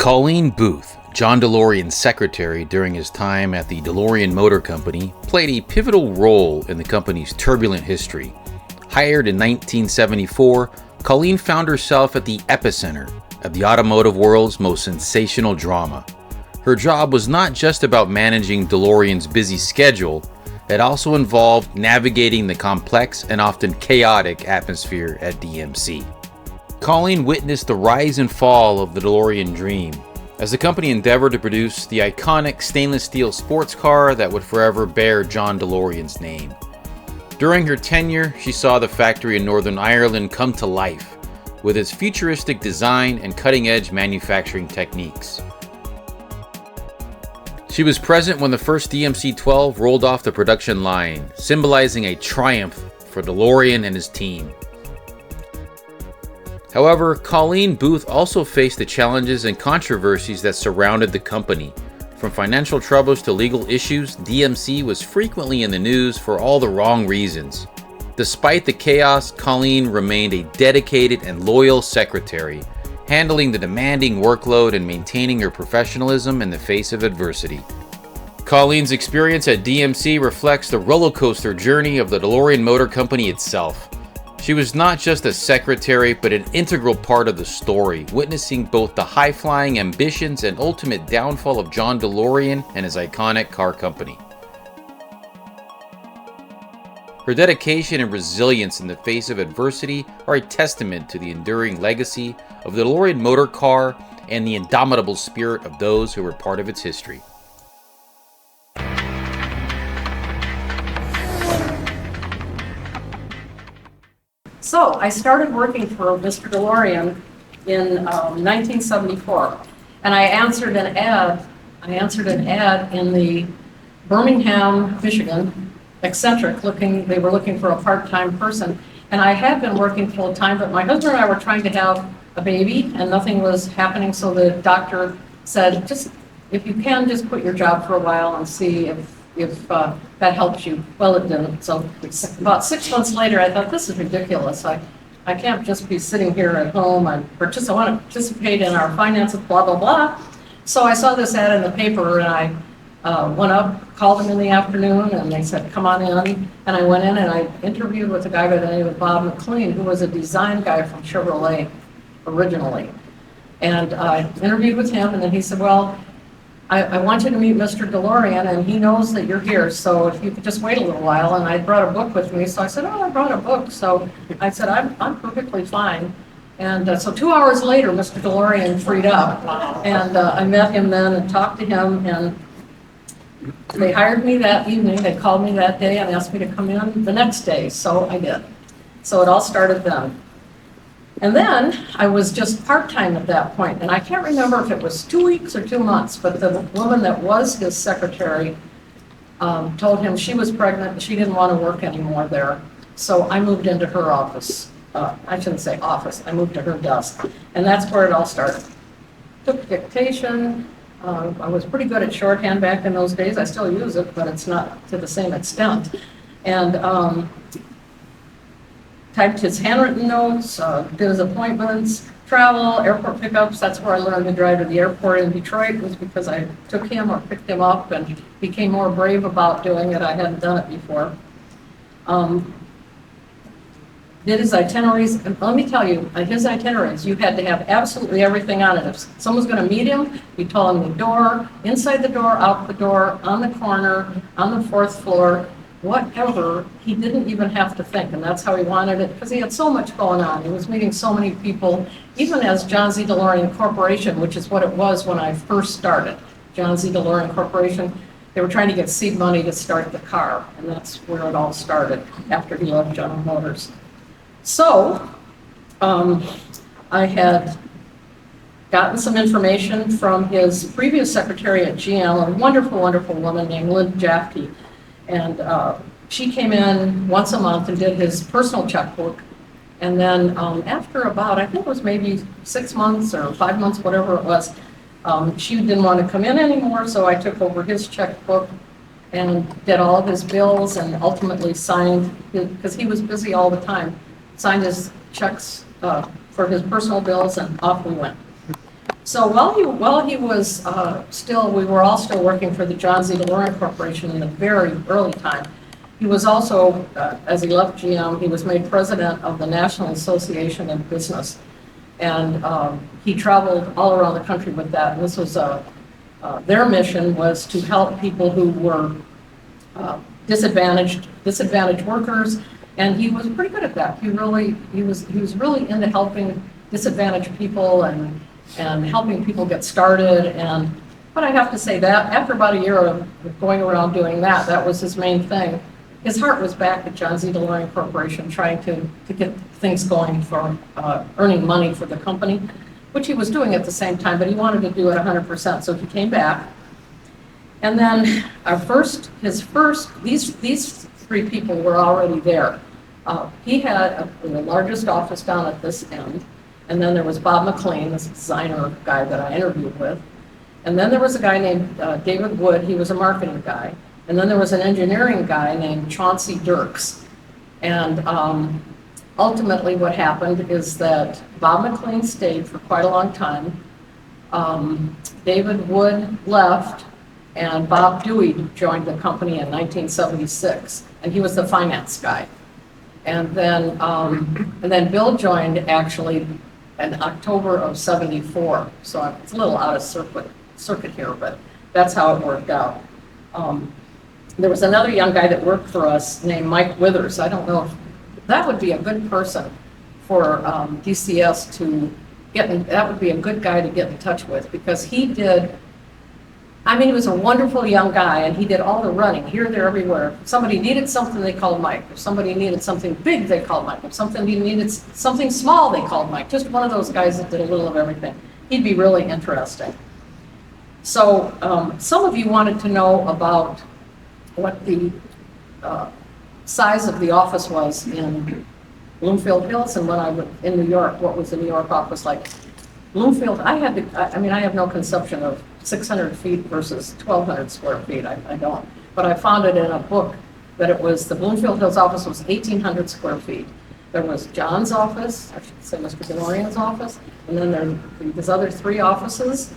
Colleen Booth, John DeLorean's secretary during his time at the DeLorean Motor Company, played a pivotal role in the company's turbulent history. Hired in 1974, Colleen found herself at the epicenter of the automotive world's most sensational drama. Her job was not just about managing DeLorean's busy schedule, it also involved navigating the complex and often chaotic atmosphere at DMC. Colleen witnessed the rise and fall of the DeLorean dream as the company endeavored to produce the iconic stainless steel sports car that would forever bear John DeLorean's name. During her tenure, she saw the factory in Northern Ireland come to life with its futuristic design and cutting-edge manufacturing techniques. She was present when the first DMC-12 rolled off the production line, symbolizing a triumph for DeLorean and his team. However, Colleen Booth also faced the challenges and controversies that surrounded the company. From financial troubles to legal issues, DMC was frequently in the news for all the wrong reasons. Despite the chaos, Colleen remained a dedicated and loyal secretary, handling the demanding workload and maintaining her professionalism in the face of adversity. Colleen's experience at DMC reflects the roller coaster journey of the DeLorean Motor Company itself. She was not just a secretary, but an integral part of the story, witnessing both the high-flying ambitions and ultimate downfall of John DeLorean and his iconic car company. Her dedication and resilience in the face of adversity are a testament to the enduring legacy of the DeLorean motor car and the indomitable spirit of those who were part of its history. So I started working for Mr. DeLorean in 1974, and I answered an ad in the Birmingham, Michigan, eccentric they were looking for a part-time person. And I had been working full-time, but my husband and I were trying to have a baby and nothing was happening. So the doctor said, just, if you can, just quit your job for a while and see if that helps you. Well, it didn't. So about 6 months later, I thought, this is ridiculous. I can't just be sitting here at home. I want to participate in our finances, blah, blah, blah. So I saw this ad in the paper and I went up, called them in the afternoon, and they said, come on in. And I went in and I interviewed with a guy by the name of Bob McLean, who was a design guy from Chevrolet originally. And I interviewed with him, and then he said, well, I want you to meet Mr. DeLorean, and he knows that you're here, so if you could just wait a little while. And I brought a book with me, so I said, oh, I brought a book. So I said, I'm perfectly fine. And so 2 hours later, Mr. DeLorean freed up, and I met him then and talked to him, and they hired me that evening. They called me that day and asked me to come in the next day, so I did. So it all started then. And then I was just part-time at that point, and I can't remember if it was 2 weeks or 2 months, but the woman that was his secretary told him she was pregnant and she didn't want to work anymore there. So I moved into her office. I shouldn't say office, I moved to her desk. And that's where it all started. Took dictation. I was pretty good at shorthand back in those days. I still use it, but it's not to the same extent. And typed his handwritten notes, did his appointments, travel, airport pickups. That's where I learned to drive to the airport in Detroit, was because I took him or picked him up and became more brave about doing it. I hadn't done it before. Did his itineraries, and let me tell you, his itineraries, you had to have absolutely everything on it. If someone's going to meet him, you told him the door, inside the door, out the door, on the corner, on the fourth floor, whatever. He didn't even have to think, and that's how he wanted it, because he had so much going on. He was meeting so many people, even as John Z. DeLorean Corporation, which is what it was when I first started. John Z. DeLorean Corporation, they were trying to get seed money to start the car, and that's where it all started, after he left General Motors. So, I had gotten some information from his previous secretary at GM, a wonderful, wonderful woman named Lynn Jafke. And she came in once a month and did his personal checkbook. And then after about, I think it was maybe 6 months or 5 months, whatever it was, she didn't want to come in anymore, so I took over his checkbook and did all of his bills and ultimately signed, because he was busy all the time, signed his checks for his personal bills, and off we went. So while he was we were all still working for the John Z. DeLorean Corporation in the very early time. He was also, as he left GM, he was made president of the National Association of Business. And he traveled all around the country with that. And this was their mission was to help people who were disadvantaged workers. And he was pretty good at that. He was really into helping disadvantaged people and helping people get started. But I have to say that after about a year of going around doing that, that was his main thing. His heart was back at John Z. DeLorean Corporation, trying to get things going for earning money for the company, which he was doing at the same time, but he wanted to do it 100%. So he came back. And then these three people were already there. He had the largest office down at this end. And then there was Bob McLean, this designer guy that I interviewed with. And then there was a guy named David Wood. He was a marketing guy. And then there was an engineering guy named Chauncey Dirks. And ultimately what happened is that Bob McLean stayed for quite a long time. David Wood left, and Bob Dewey joined the company in 1976. And he was the finance guy. And then Bill joined actually in October of '74. So it's a little out of circuit here, but that's how it worked out. There was another young guy that worked for us named Mike Withers. I don't know if that would be a good person for DCS to get in. That would be a good guy to get in touch with, because he was a wonderful young guy, and he did all the running here, there, everywhere. If somebody needed something, they called Mike. If somebody needed something big, they called Mike. If somebody needed something small, they called Mike. Just one of those guys that did a little of everything. He'd be really interesting. So some of you wanted to know about what the size of the office was in Bloomfield Hills, and when I was in New York, what was the New York office like? Bloomfield, I have no conception of 600 feet versus 1,200 square feet. I don't. But I found it in a book that the Bloomfield Hills office was 1,800 square feet. There was John's office, I should say Mr. DeLorean's office, and then there was other three offices.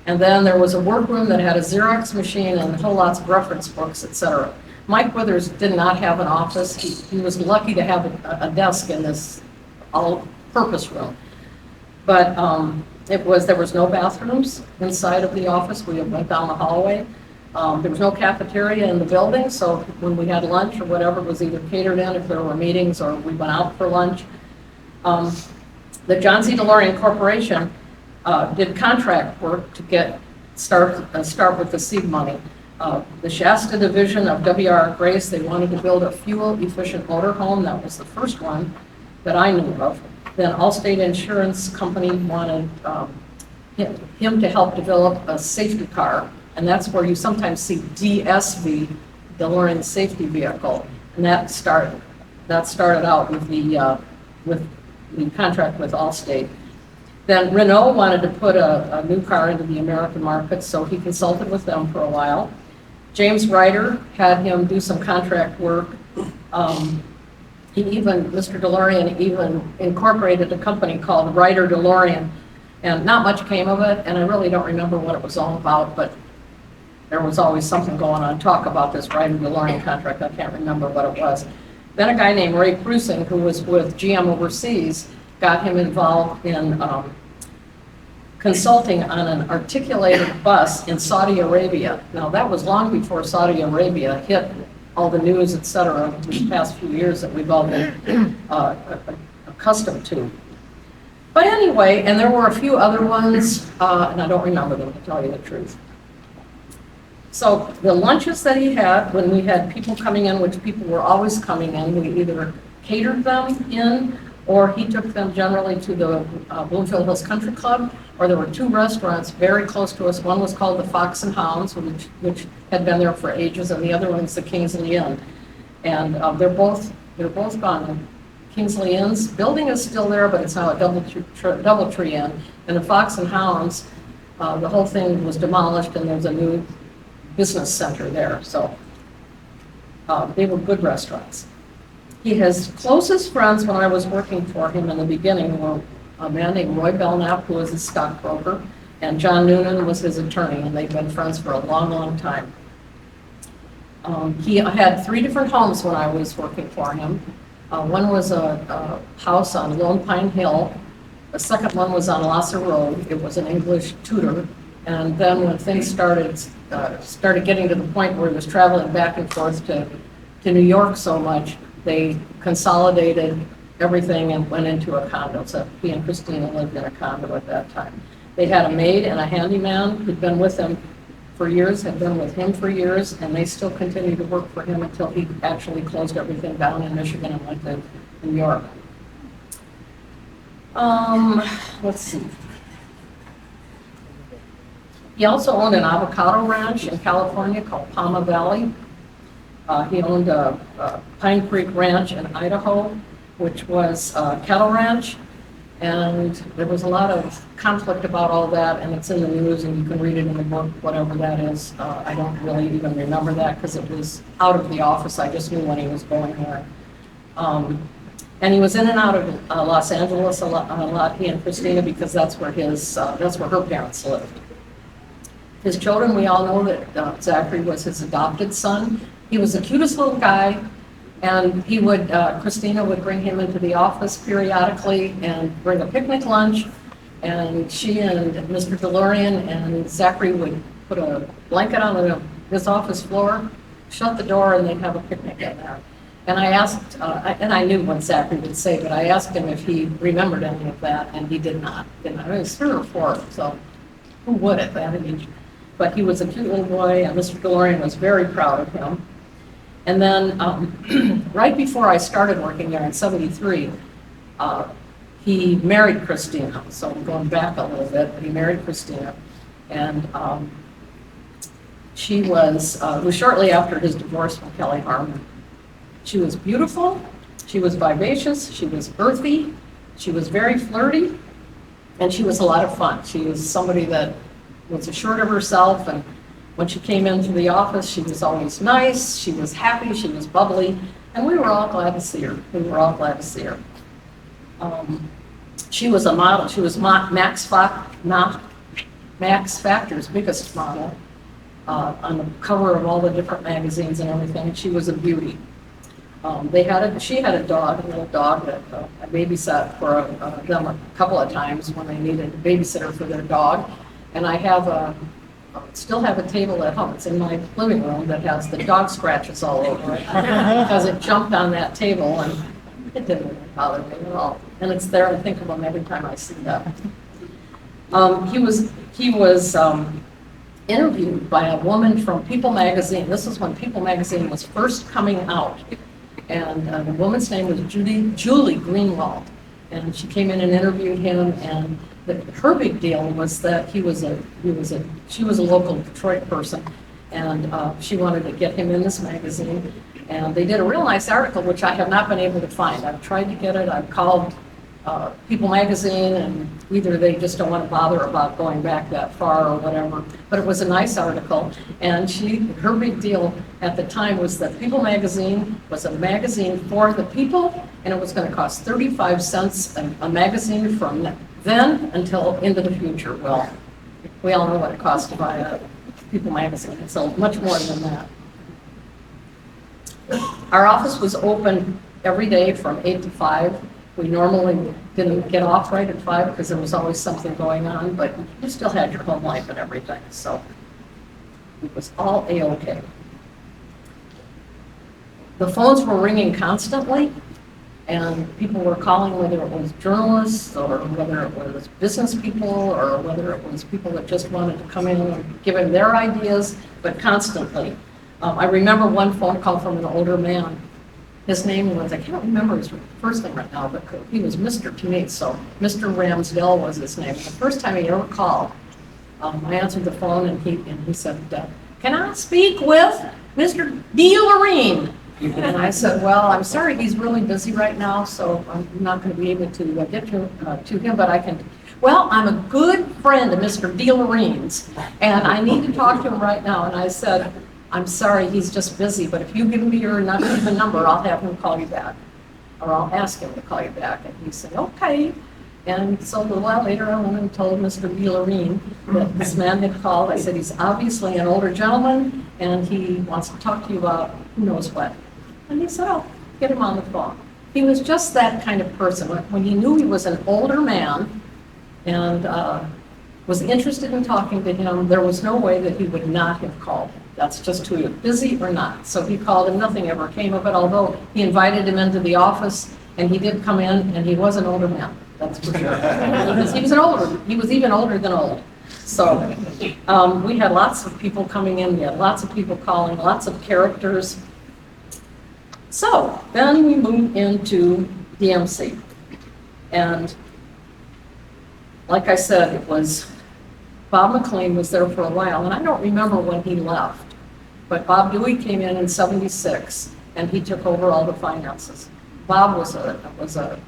And then there was a workroom that had a Xerox machine and whole lots of reference books, etc. Mike Withers did not have an office. He was lucky to have a desk in this all-purpose room. But there was no bathrooms inside of the office. We went down the hallway. There was no cafeteria in the building, so when we had lunch or whatever, it was either catered in if there were meetings, or we went out for lunch. The John Z. DeLorean Corporation did contract work to start with the seed money. The Shasta division of W.R. Grace, they wanted to build a fuel-efficient motorhome. That was the first one that I knew of. Then Allstate Insurance Company wanted him to help develop a safety car, and that's where you sometimes see DSV, DeLorean Safety Vehicle, and that started out with the contract with Allstate. Then Renault wanted to put a new car into the American market, so he consulted with them for a while. James Ryder had him do some contract work. Mr. DeLorean even incorporated a company called Ryder DeLorean, and not much came of it, and I really don't remember what it was all about, but there was always something going on. Talk about this Ryder DeLorean contract, I can't remember what it was. Then a guy named Ray Prusing, who was with GM overseas, got him involved in consulting on an articulated bus in Saudi Arabia. Now, that was long before Saudi Arabia hit all the news, et cetera, these past few years that we've all been accustomed to. But anyway, and there were a few other ones, and I don't remember them, to tell you the truth. So the lunches that he had, when we had people coming in, which people were always coming in, we either catered them in, or he took them generally to the Bloomfield Hills Country Club, or there were two restaurants very close to us. One was called the Fox and Hounds, which had been there for ages, and the other one's the Kingsley Inn. And they're both gone. Kingsley Inn's building is still there, but it's now a DoubleTree Inn. And the Fox and Hounds, the whole thing was demolished, and there's a new business center there. So they were good restaurants. His closest friends when I was working for him in the beginning were a man named Roy Belknap, who was a stockbroker, and John Noonan was his attorney, and they've been friends for a long, long time. He had 3 different homes when I was working for him. One was a house on Lone Pine Hill. The second one was on Lassa Road. It was an English tutor. And then when things started getting to the point where he was traveling back and forth to New York so much, they consolidated everything and went into a condo. So he and Christina lived in a condo at that time. They had a maid and a handyman who'd been with them for years, had been with him for years, and they still continue to work for him until he actually closed everything down in Michigan and went to New York. Let's see. He also owned an avocado ranch in California called Palma Valley. He owned a Pine Creek Ranch in Idaho, which was a cattle ranch. And there was a lot of conflict about all that, and it's in the news, and you can read it in the book, whatever that is. I don't really even remember that because it was out of the office. I just knew when he was going there. And he was in and out of Los Angeles a lot, he and Christina, because that's where her parents lived. His children, we all know that Zachary was his adopted son. He was the cutest little guy. And he would, Christina would bring him into the office periodically and bring a picnic lunch. And she and Mr. DeLorean and Zachary would put a blanket on his office floor, shut the door, and they'd have a picnic in there. And I asked, and I knew what Zachary would say, but I asked him if he remembered any of that, and he did not. He was 3 or 4, so who would at that age? But he was a cute little boy, and Mr. DeLorean was very proud of him. And then right before I started working there in '73, he married Christina. So I'm going back a little bit, but he married Christina. And it was shortly after his divorce from Kelly Harmon. She was beautiful, she was vivacious, she was earthy, she was very flirty, and she was a lot of fun. She was somebody that was assured of herself, and when she came into the office, she was always nice, she was happy, she was bubbly, and we were all glad to see her. She was a model. She was Max Factor's biggest model on the cover of all the different magazines and everything. She was a beauty. She had a little dog that I babysat for them a couple of times when they needed a babysitter for their dog. And I still have a table at home. It's in my living room that has the dog scratches all over it because it jumped on that table and it didn't really bother me at all. And it's there, and I think of him every time I see that. He was interviewed by a woman from People magazine. This is when People magazine was first coming out. And the woman's name was Julie Greenwald. And she came in and interviewed him, and her big deal was that she was a local Detroit person, and she wanted to get him in this magazine. And they did a real nice article, which I have not been able to find. I've tried to get it. I've called People magazine, and either they just don't want to bother about going back that far or whatever. But it was a nice article, and her big deal at the time was that People magazine was a magazine for the people, and it was going to cost 35 cents a magazine from then until into the future. Well, we all know what it costs to buy a People magazine. It's much more than that. Our office was open every day from 8 to 5. We normally didn't get off right at 5 because there was always something going on, but you still had your home life and everything, so it was all A-okay. The phones were ringing constantly, and people were calling, whether it was journalists or whether it was business people or whether it was people that just wanted to come in and give him their ideas, but constantly. I remember one phone call from an older man. His name was, I can't remember his first name right now, but he was Mr. to me, so Mr. Ramsdell was his name. The first time he ever called, I answered the phone, and he said, "Can I speak with Mr. DeLorean?" And I said, "Well, I'm sorry, he's really busy right now, so I'm not going to be able to get to him, but I can." "Well, I'm a good friend of Mr. DeLorean's, and I need to talk to him right now." And I said, "I'm sorry, he's just busy, but if you give me your number, I'll have him call you back, or I'll ask him to call you back." And he said, "Okay." And so a little while later, I went and told Mr. DeLorean that this man had called. I said, he's obviously an older gentleman, and he wants to talk to you about who knows what. And he said, oh, get him on the phone. He was just that kind of person. When he knew he was an older man and was interested in talking to him, there was no way that he would not have called him. That's just who he was, busy or not. So he called him, nothing ever came of it, although he invited him into the office, and he did come in, and he was an older man, that's for sure. He was even older than old. So we had lots of people coming in, we had lots of people calling, lots of characters. So then we moved into DMC. And like I said, it was Bob McLean was there for a while, and I don't remember when he left, but Bob Dewey came in '76, and he took over all the finances. Bob was a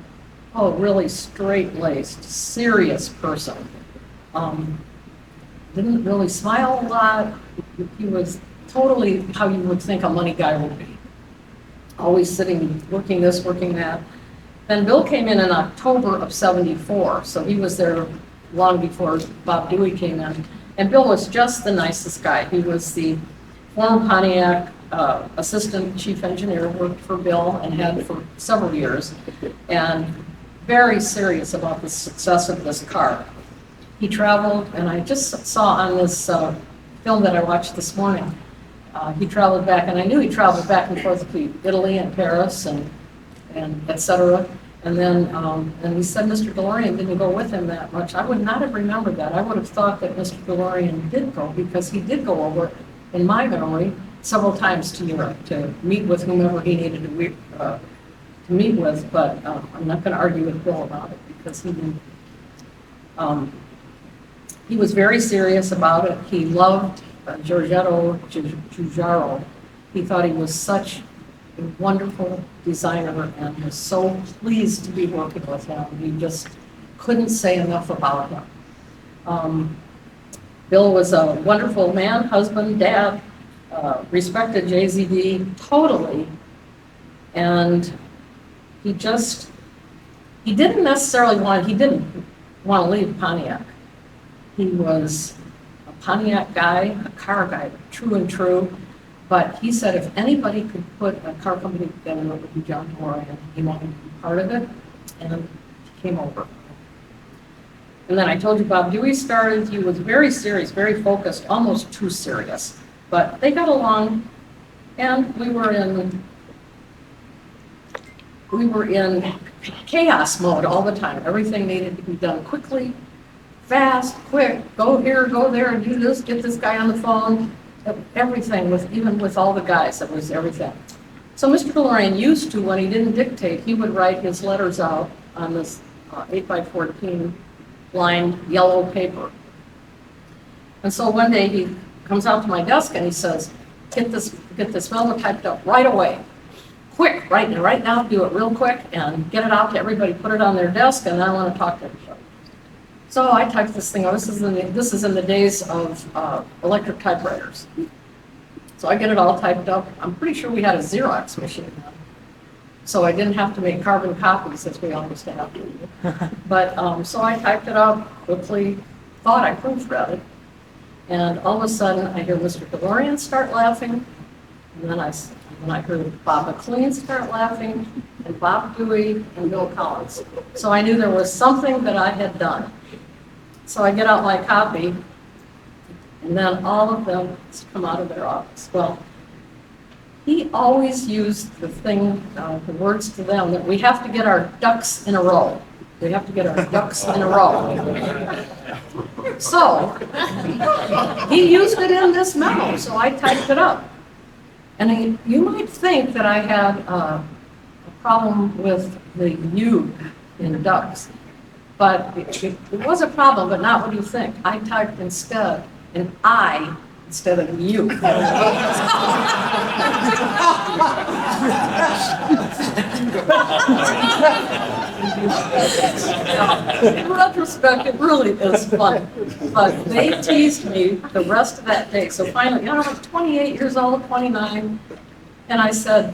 really straight-laced, serious person. Didn't really smile a lot. He was totally how you would think a money guy would be. Always sitting, working this, working that. Then Bill came in October of '74, so he was there long before Bob Dewey came in. And Bill was just the nicest guy. He was the former Pontiac assistant chief engineer, worked for Bill and had for several years, and very serious about the success of this car. He traveled, and I just saw on this film that I watched this morning, he traveled back, and I knew he traveled back and forth to Italy and Paris and et cetera. And then and he said Mr. DeLorean didn't go with him that much. I would not have remembered that. I would have thought that Mr. DeLorean did go, because he did go over, in my memory, several times to Europe to meet with whomever he needed to meet with. But I'm not going to argue with Bill about it, because he didn't. He was very serious about it. He loved Giorgetto Giugiaro. He thought he was such a wonderful designer and was so pleased to be working with him. He just couldn't say enough about him. Bill was a wonderful man, husband, dad, respected JZD totally, and he didn't want to leave Pontiac. He was a Pontiac guy, a car guy, true and true. But he said if anybody could put a car company together, it would be John DeLorean. He wanted to be part of it, and he came over. And then I told you Bob Dewey started. He was very serious, very focused, almost too serious. But they got along, and we were in chaos mode all the time. Everything needed to be done quickly, fast, quick. Go here, go there, and do this. Get this guy on the phone. Everything, even with all the guys, it was everything. So Mr. DeLorean used to, when he didn't dictate, he would write his letters out on this 8x14 lined yellow paper. And so one day he comes out to my desk and he says, get this memo typed up right away. Quick, right now, do it real quick and get it out to everybody, put it on their desk, and I want to talk to everybody. So I typed this thing out. This is in the days of electric typewriters. So I get it all typed up. I'm pretty sure we had a Xerox machine then. So I didn't have to make carbon copies as we always have to. But so I typed it up quickly, thought I proofread it. And all of a sudden I hear Mr. DeLorean start laughing. And then I heard Bob McLean start laughing, and Bob Dewey and Bill Collins. So I knew there was something that I had done. So I get out my copy, and then all of them come out of their office. Well, he always used the words to them that we have to get our ducks in a row. We have to get our ducks in a row. So he used it in this memo, so I typed it up. And you might think that I had a problem with the U in ducks. But it was a problem, but not what you think. I typed instead an I instead of you. In retrospect, it really is funny. But they teased me the rest of that day. So finally, I was 28 years old, 29, and I said,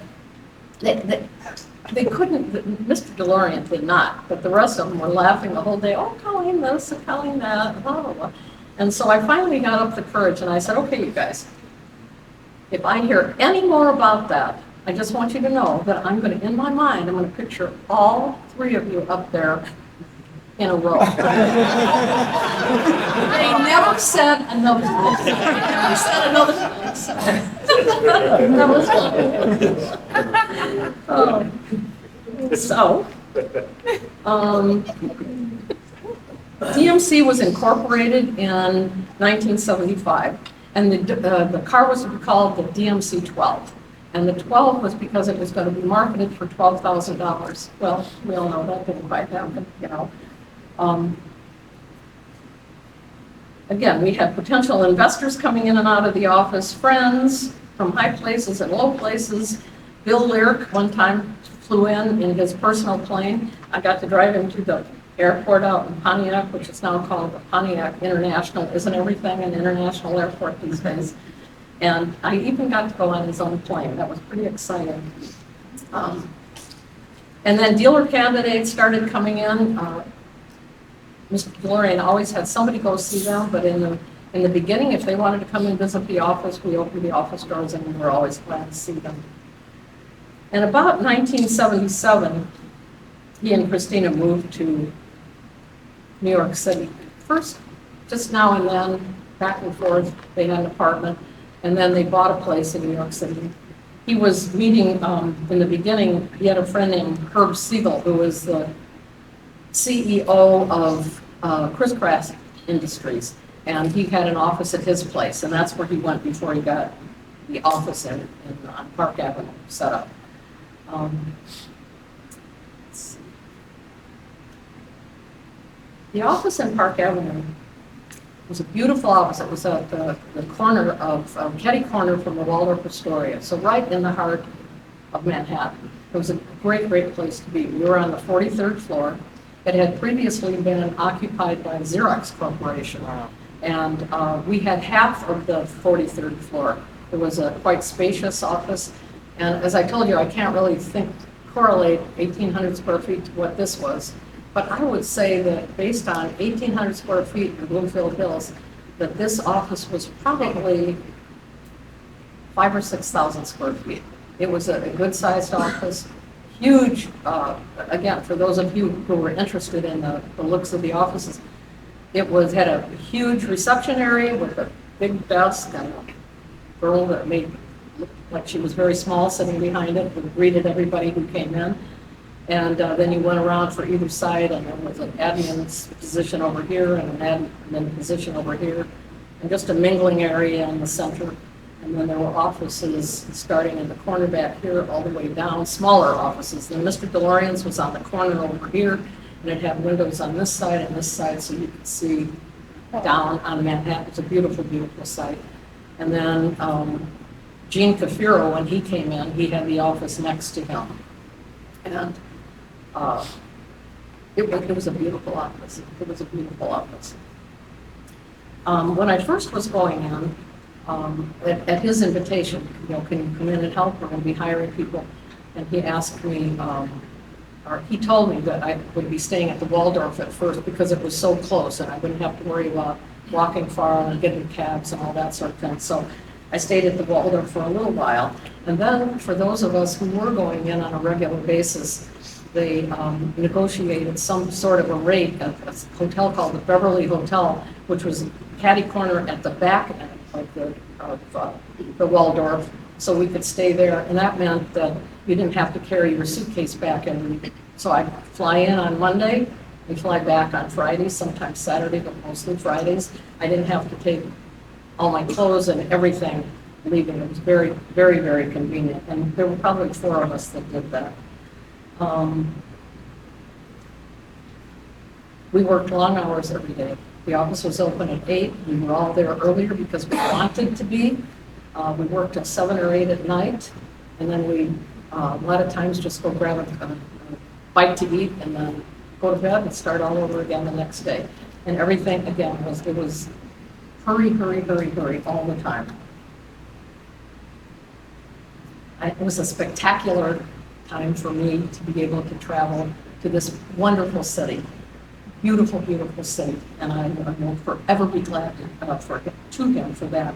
they couldn't, Mr. DeLorean did not, but the rest of them were laughing the whole day, oh, Colleen this and Colleen that, blah, blah, blah. And so I finally got up the courage and I said, okay, you guys, if I hear any more about that, I just want you to know that I'm going to, in my mind, I'm going to picture all three of you up there in a row. They never said another thing. They never said another thing. That was fun. DMC was incorporated in 1975, and the car was called the DMC 12. And the 12 was because it was going to be marketed for $12,000. Well, we all know that didn't quite happen, you know. Again, we had potential investors coming in and out of the office, friends from high places and low places. Bill Lyric one time flew in his personal plane. I got to drive him to the airport out in Pontiac, which is now called the Pontiac International. Isn't everything an international airport these days? And I even got to go on his own plane. That was pretty exciting. And then dealer candidates started coming in. Mr. DeLorean always had somebody go see them, but in the beginning, if they wanted to come and visit the office, we opened the office doors and we were always glad to see them. And about 1977, he and Christina moved to New York City. First, just now and then, back and forth, they had an apartment, and then they bought a place in New York City. He was meeting, in the beginning, he had a friend named Herb Siegel, who was the CEO of Chris-Craft Industries, and he had an office at his place, and that's where he went before he got the office in Park Avenue set up. The office in Park Avenue was a beautiful office. It was at the corner of Ketty Corner from the Waldorf Astoria, so right in the heart of Manhattan. It was a great, great place to be. We were on the 43rd floor. It had previously been occupied by Xerox Corporation, and we had half of the 43rd floor. It was a quite spacious office, and as I told you, I can't really correlate 1,800 square feet to what this was, but I would say that based on 1,800 square feet in Bloomfield Hills, that this office was probably 5,000 or 6,000 square feet. It was a good-sized office. Huge, again, for those of you who were interested in the looks of the offices, it had a huge reception area with a big desk and a girl that made look like she was very small sitting behind it, who greeted everybody who came in. And then you went around for either side, and there was an admin's position over here and an admin position over here, and just a mingling area in the center. And then there were offices starting in the corner back here all the way down, smaller offices. Then Mr. DeLorean's was on the corner over here, and it had windows on this side and this side, so you could see down on Manhattan. It's a beautiful, beautiful site. And then Gene Cafiro, when he came in, he had the office next to him. And it was a beautiful office. It was a beautiful office. When I first was going in, at his invitation, you know, can you come in and help? We're going to be hiring people. And he asked me, or he told me that I would be staying at the Waldorf at first because it was so close and I wouldn't have to worry about walking far and getting cabs and all that sort of thing. So I stayed at the Waldorf for a little while. And then for those of us who were going in on a regular basis, they negotiated some sort of a rate at a hotel called the Beverly Hotel, which was catty corner at the back end of the Waldorf, so we could stay there. And that meant that you didn't have to carry your suitcase back. And so I'd fly in on Monday and fly back on Fridays, sometimes Saturday, but mostly Fridays. I didn't have to take all my clothes and everything leaving. It was very, very, very convenient. And there were probably 4 of us that did that. We worked long hours every day. The office was open at 8. We were all there earlier because we wanted to be. We worked at 7 or 8 at night, and then we, a lot of times, just go grab a bite to eat and then go to bed and start all over again the next day. And everything, again, it was hurry, hurry, hurry, hurry all the time. It was a spectacular time for me to be able to travel to this wonderful city. Beautiful, beautiful city, and I will forever be glad to him for that.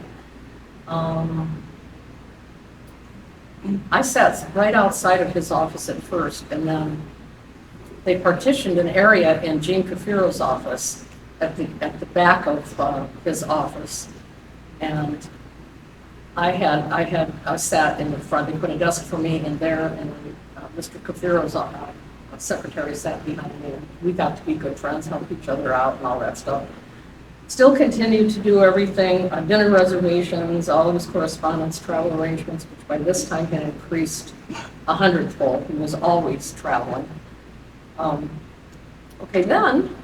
I sat right outside of his office at first, and then they partitioned an area in Gene Cafiro's office at the back of his office, and I sat in the front. They put a desk for me in there, and Mr. Cafiro's secretary sat behind me. We got to be good friends, help each other out, and all that stuff. Still continued to do everything, dinner reservations, all of his correspondence, travel arrangements, which by this time had increased 100-fold. He was always traveling. Okay, then,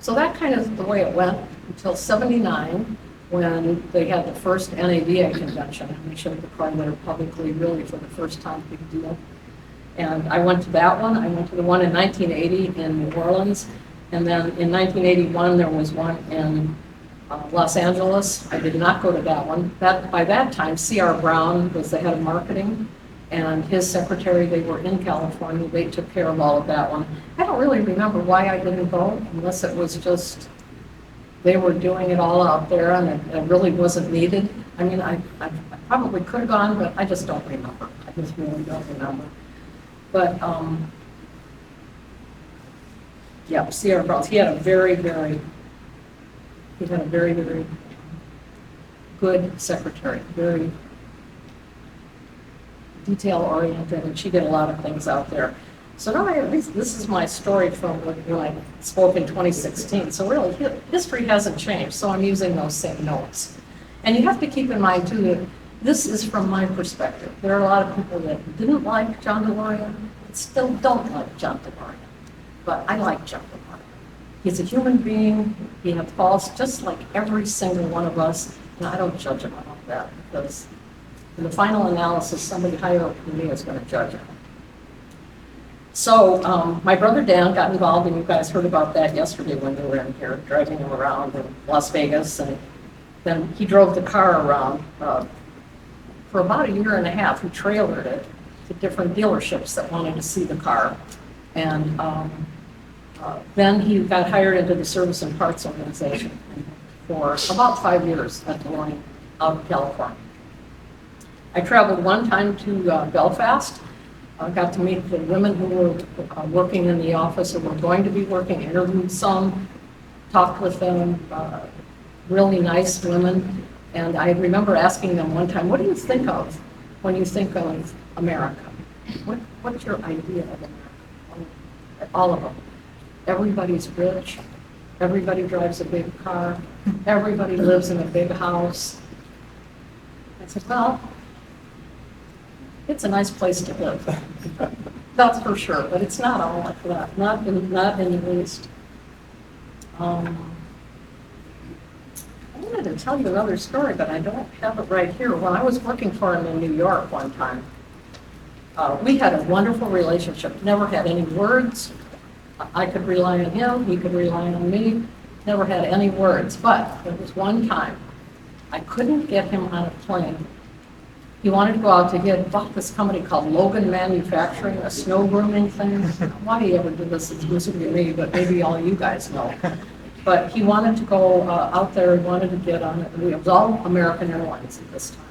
so that kind of the way it went until '79, when they had the first NAVA convention, and we showed the car there publicly, really for the first time, big deal. And I went to that one. I went to the one in 1980 in New Orleans, and then in 1981 there was one in Los Angeles. I did not go to that one. By that time, C.R. Brown was the head of marketing, and his secretary, they were in California. They took care of all of that one. I don't really remember why I didn't go, unless it was just they were doing it all out there and it really wasn't needed. I mean, I probably could have gone, but I just don't remember. I just really don't remember. But, yeah, C.R. Brown, he had a very, very good secretary, very detail-oriented, and she did a lot of things out there. So now at least this is my story from when I spoke in 2016. So really, history hasn't changed, so I'm using those same notes. And you have to keep in mind, too, that this is from my perspective. There are a lot of people that didn't like John DeLorean, that still don't like John DeLorean. But I like John DeLorean. He's a human being. He has faults just like every single one of us. And I don't judge him on that, because in the final analysis, somebody higher up than me is going to judge him. So my brother Dan got involved, and you guys heard about that yesterday when we were in here driving him around in Las Vegas. And then he drove the car around for about 1.5 years. He trailered it to different dealerships that wanted to see the car. And then he got hired into the service and parts organization for about 5 years at DeLorean out of California. I traveled one time to Belfast. I got to meet the women who were working in the office or were going to be working, interviewed some, talked with them, really nice women. And I remember asking them one time, what do you think of when you think of America? What's your idea of America? All of them. Everybody's rich. Everybody drives a big car. Everybody lives in a big house. I said, well, it's a nice place to live. That's for sure, but it's not all like that. Not in the least. I wanted to tell you another story, but I don't have it right here. When I was working for him in New York one time, we had a wonderful relationship. Never had any words. I could rely on him. He could rely on me. Never had any words. But there was one time I couldn't get him on a plane. He wanted to go out to get bought this company called Logan Manufacturing, a snow grooming thing. Why he ever did this exclusively to me, but maybe all you guys know. But he wanted to go out there, he wanted to get on it. It was all American Airlines at this time.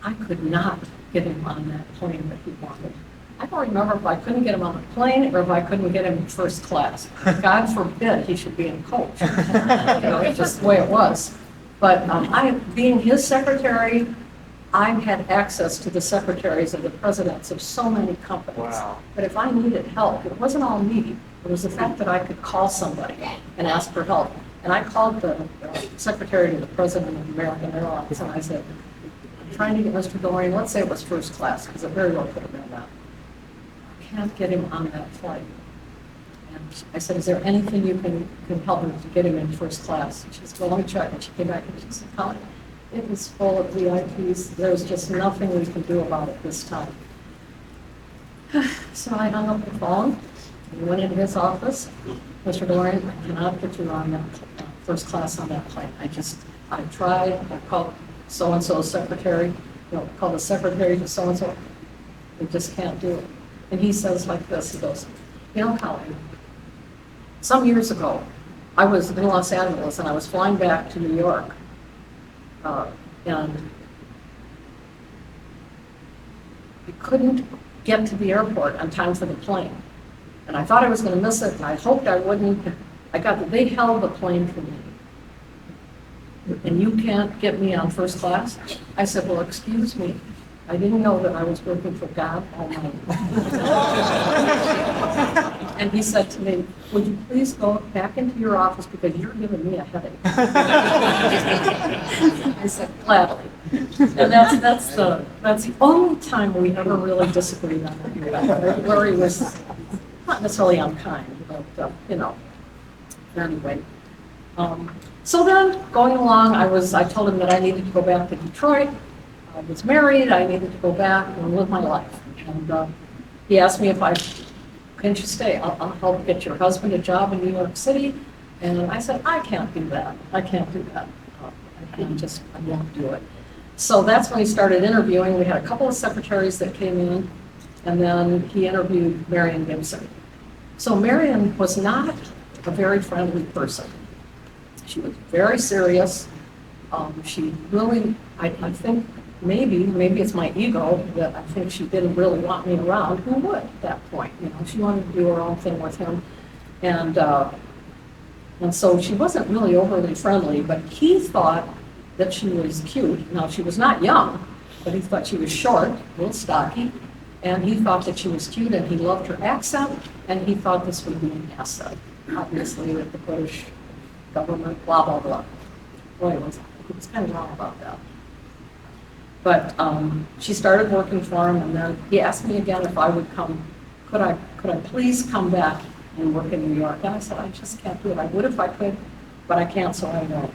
I could not get him on that plane that he wanted. I don't remember if I couldn't get him on a plane or if I couldn't get him in first class. God forbid he should be in coach. It's just the way it was. But being his secretary, I had access to the secretaries of the presidents of so many companies. Wow. But if I needed help, it wasn't all me. It was the fact that I could call somebody and ask for help. And I called the secretary to the president of American Airlines, and I said, I'm trying to get Mr. DeLorean, let's say it was first class, because it very well could have been that. I can't get him on that flight. And I said, is there anything you can help me to get him in first class? And she said, well, let me check. And she came back and she said, Colleen, it was full of VIPs. There's just nothing we can do about it this time. So I hung up the phone and went into his office. Mr. DeLorean, I cannot get you on that first class on that plane. I tried, I called so-and-so's secretary, called the secretary to so-and-so. We just can't do it. And he says like this, he goes, you know, Colleen, some years ago, I was in Los Angeles and I was flying back to New York. And I couldn't get to the airport on time for the plane. And I thought I was going to miss it, and I hoped I wouldn't. They held the plane for me. And you can't get me on first class? I said, well, excuse me. I didn't know that I was working for God Almighty. And he said to me, would you please go back into your office because you're giving me a headache. I said, gladly. And that's the only time we ever really disagreed on that. Where he was not necessarily unkind, but anyway. So then, going along, I told him that I needed to go back to Detroit. I was married, I needed to go back and live my life. And he asked me can't you stay? I'll help get your husband a job in New York City. And I said, I can't do that. I can't do that. I won't do it. So that's when he started interviewing. We had a couple of secretaries that came in, and then he interviewed Marion Vixen. So Marion was not a very friendly person. She was very serious. She really, I think, maybe it's my ego that I think she didn't really want me around. Who would at that point? She wanted to do her own thing with him, and so she wasn't really overly friendly. But he thought that she was cute. Now she was not young, but he thought she was short, a little stocky, and he thought that she was cute, and he loved her accent, and he thought this would be an asset, obviously, with the British government, blah blah blah. Boy, he was kind of wrong about that. But she started working for him, and then he asked me again if I would come. Could I please come back and work in New York? And I said, I just can't do it. I would if I could, but I can't, so I won't.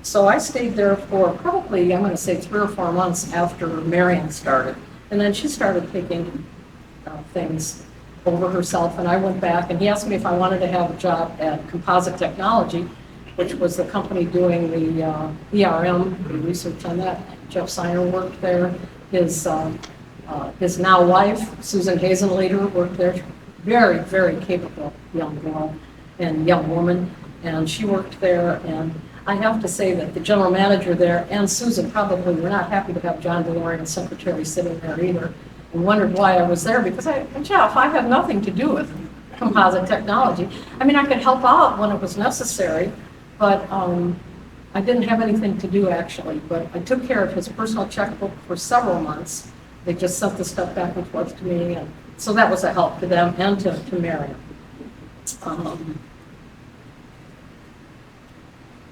So I stayed there for probably, I'm going to say 3 or 4 months after Marion started. And then she started taking things over herself, and I went back, and he asked me if I wanted to have a job at Composite Technology, which was the company doing the ERM, the research on that. Jeff Seiner worked there. His now wife, Susan Hazenleder, worked there. Very, very capable young girl and young woman, and she worked there. And I have to say that the general manager there and Susan probably were not happy to have John DeLorean's secretary sitting there either, and wondered why I was there, because Jeff, I had nothing to do with Composite Technology. I mean, I could help out when it was necessary, but I didn't have anything to do, actually. But I took care of his personal checkbook for several months. They just sent the stuff back and forth to me, and so that was a help to them and to Marion.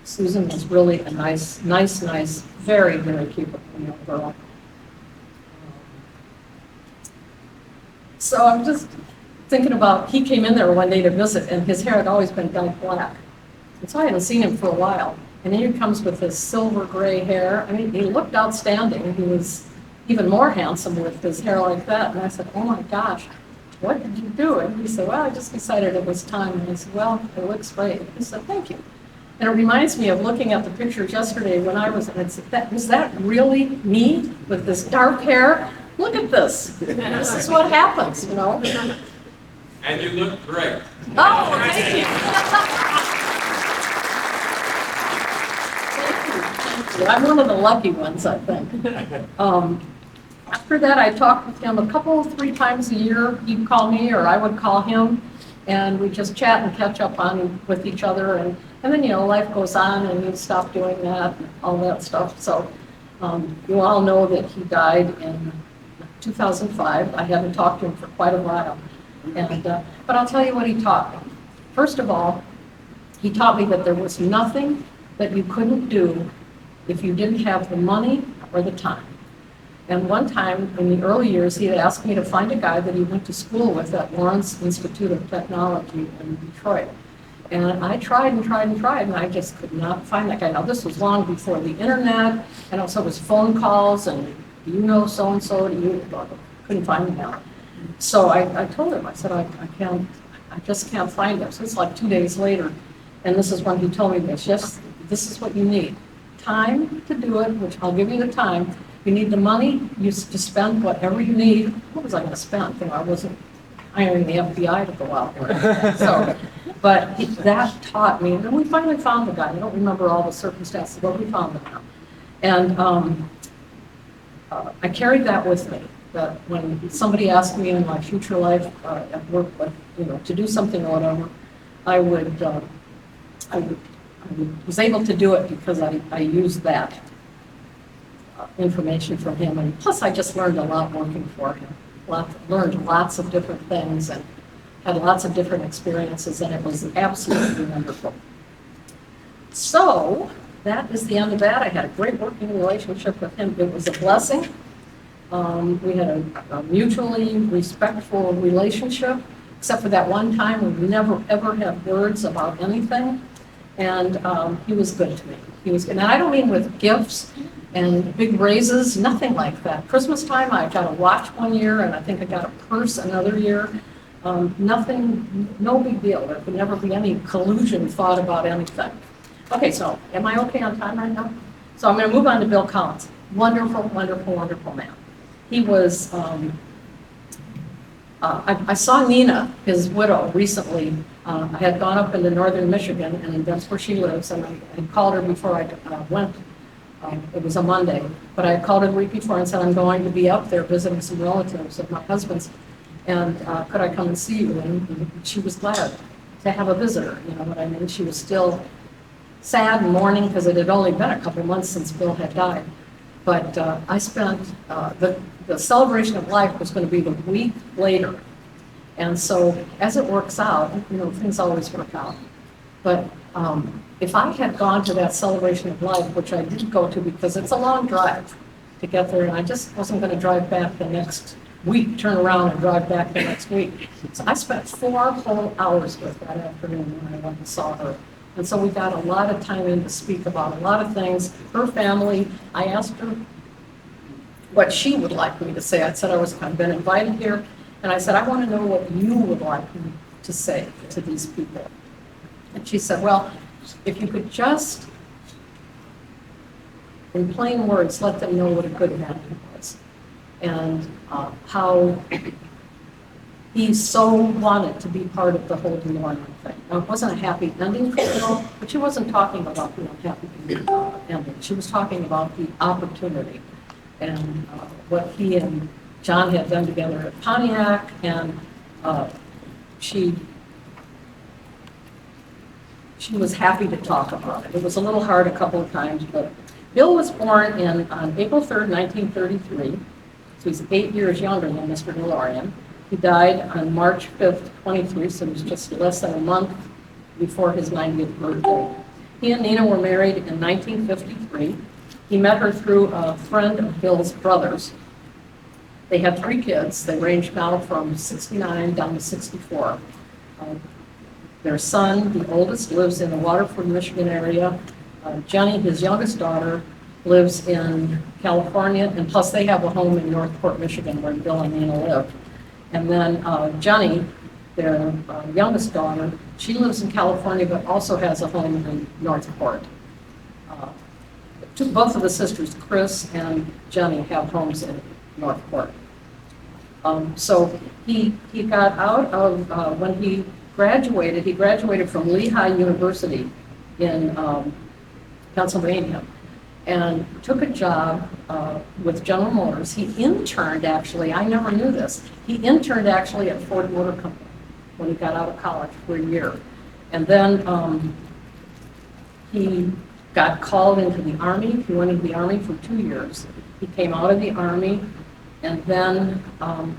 Susan was really a nice, very, very capable young girl. So I'm just thinking about, he came in there one day to visit, and his hair had always been dyed black. And so I hadn't seen him for a while. And here he comes with his silver gray hair. I mean, he looked outstanding. He was even more handsome with his hair like that. And I said, oh my gosh, what did you do? And he said, well, I just decided it was time. And I said, well, it looks great. He said, thank you. And it reminds me of looking at the pictures yesterday when I was, and I said, was that really me with this dark hair? Look at this. This is what happens, And you look great. Oh, thank you. I'm one of the lucky ones, I think. After that, I talked with him 3 times a year. He'd call me or I would call him, and we'd just chat and catch up with each other. And then, life goes on, and you stop doing that and all that stuff. So you all know that he died in 2005. I haven't talked to him for quite a while. But I'll tell you what he taught me. First of all, he taught me that there was nothing that you couldn't do if you didn't have the money or the time. And one time in the early years, he had asked me to find a guy that he went to school with at Lawrence Institute of Technology in Detroit. And I tried and tried and tried, and I just could not find that guy. Now, this was long before the internet, and also it was phone calls, and do you know so-and-so? Couldn't find him now. So I told him, I said, I just can't find him. So it's like 2 days later, and this is when he told me this. Yes, this is what you need. Time to do it, which I'll give you the time. You need the money to spend whatever you need. What was I going to spend? I wasn't hiring the FBI to go out there. So, but that taught me, and we finally found the guy. I don't remember all the circumstances, but we found the guy. And I carried that with me, that when somebody asked me in my future life at work, to do something or whatever, I was able to do it because I used that information from him. And plus, I just learned a lot working for him. Learned lots of different things and had lots of different experiences, and it was absolutely wonderful. So that is the end of that. I had a great working relationship with him. It was a blessing. We had a mutually respectful relationship, except for that one time we never ever had words about anything. And he was good to me. He was good. And I don't mean with gifts and big raises, nothing like that. Christmas time, I got a watch one year, and I think I got a purse another year. Nothing, no big deal. There could never be any collusion thought about anything. Okay, so am I okay on time right now? So I'm going to move on to Bill Collins. Wonderful, wonderful, wonderful man. He was, I saw Nina, his widow, recently. I had gone up into northern Michigan, and that's where she lives, and I called her before I went. It was a Monday, but I called her the week before and said, I'm going to be up there visiting some relatives of my husband's, and could I come and see you? And she was glad to have a visitor, you know what I mean? She was still sad and mourning because it had only been a couple months since Bill had died. But I spent, the celebration of life was going to be the week later. And so as it works out, things always work out. But if I had gone to that celebration of life, which I did go to because it's a long drive to get there, and I just wasn't going to drive back the next week, turn around and drive back the next week. So I spent 4 whole hours with that afternoon when I went and saw her. And so we got a lot of time in to speak about a lot of things. Her family, I asked her what she would like me to say. I said I've been invited here, and I said, I want to know what you would like me to say to these people. And she said, well, if you could just, in plain words, let them know what a good man he was, and how he so wanted to be part of the whole DeLorean thing. Now, it wasn't a happy ending for Bill, but she wasn't talking about the unhappy ending. She was talking about the opportunity and what he and John had done together at Pontiac, and she was happy to talk about it. It was a little hard a couple of times, but Bill was born on April 3rd, 1933, so he's 8 years younger than Mr. DeLorean. He died on March 5th, 23, so it was just less than a month before his 90th birthday. He and Nina were married in 1953. He met her through a friend of Bill's brothers. They had 3 kids. They ranged now from 69 down to 64. Their son, the oldest, lives in the Waterford, Michigan area. Jenny, his youngest daughter, lives in California, and plus they have a home in Northport, Michigan, where Bill and Nina live. And then Jenny, their youngest daughter, she lives in California, but also has a home in Northport. Both of the sisters, Chris and Jenny, have homes in Northport. So he got out of, when he graduated from Lehigh University in Pennsylvania, and took a job with General Motors. He interned, actually, I never knew this, he interned actually at Ford Motor Company when he got out of college for a year. And then he got called into the Army. He went into the Army for 2 years. He came out of the Army, and then,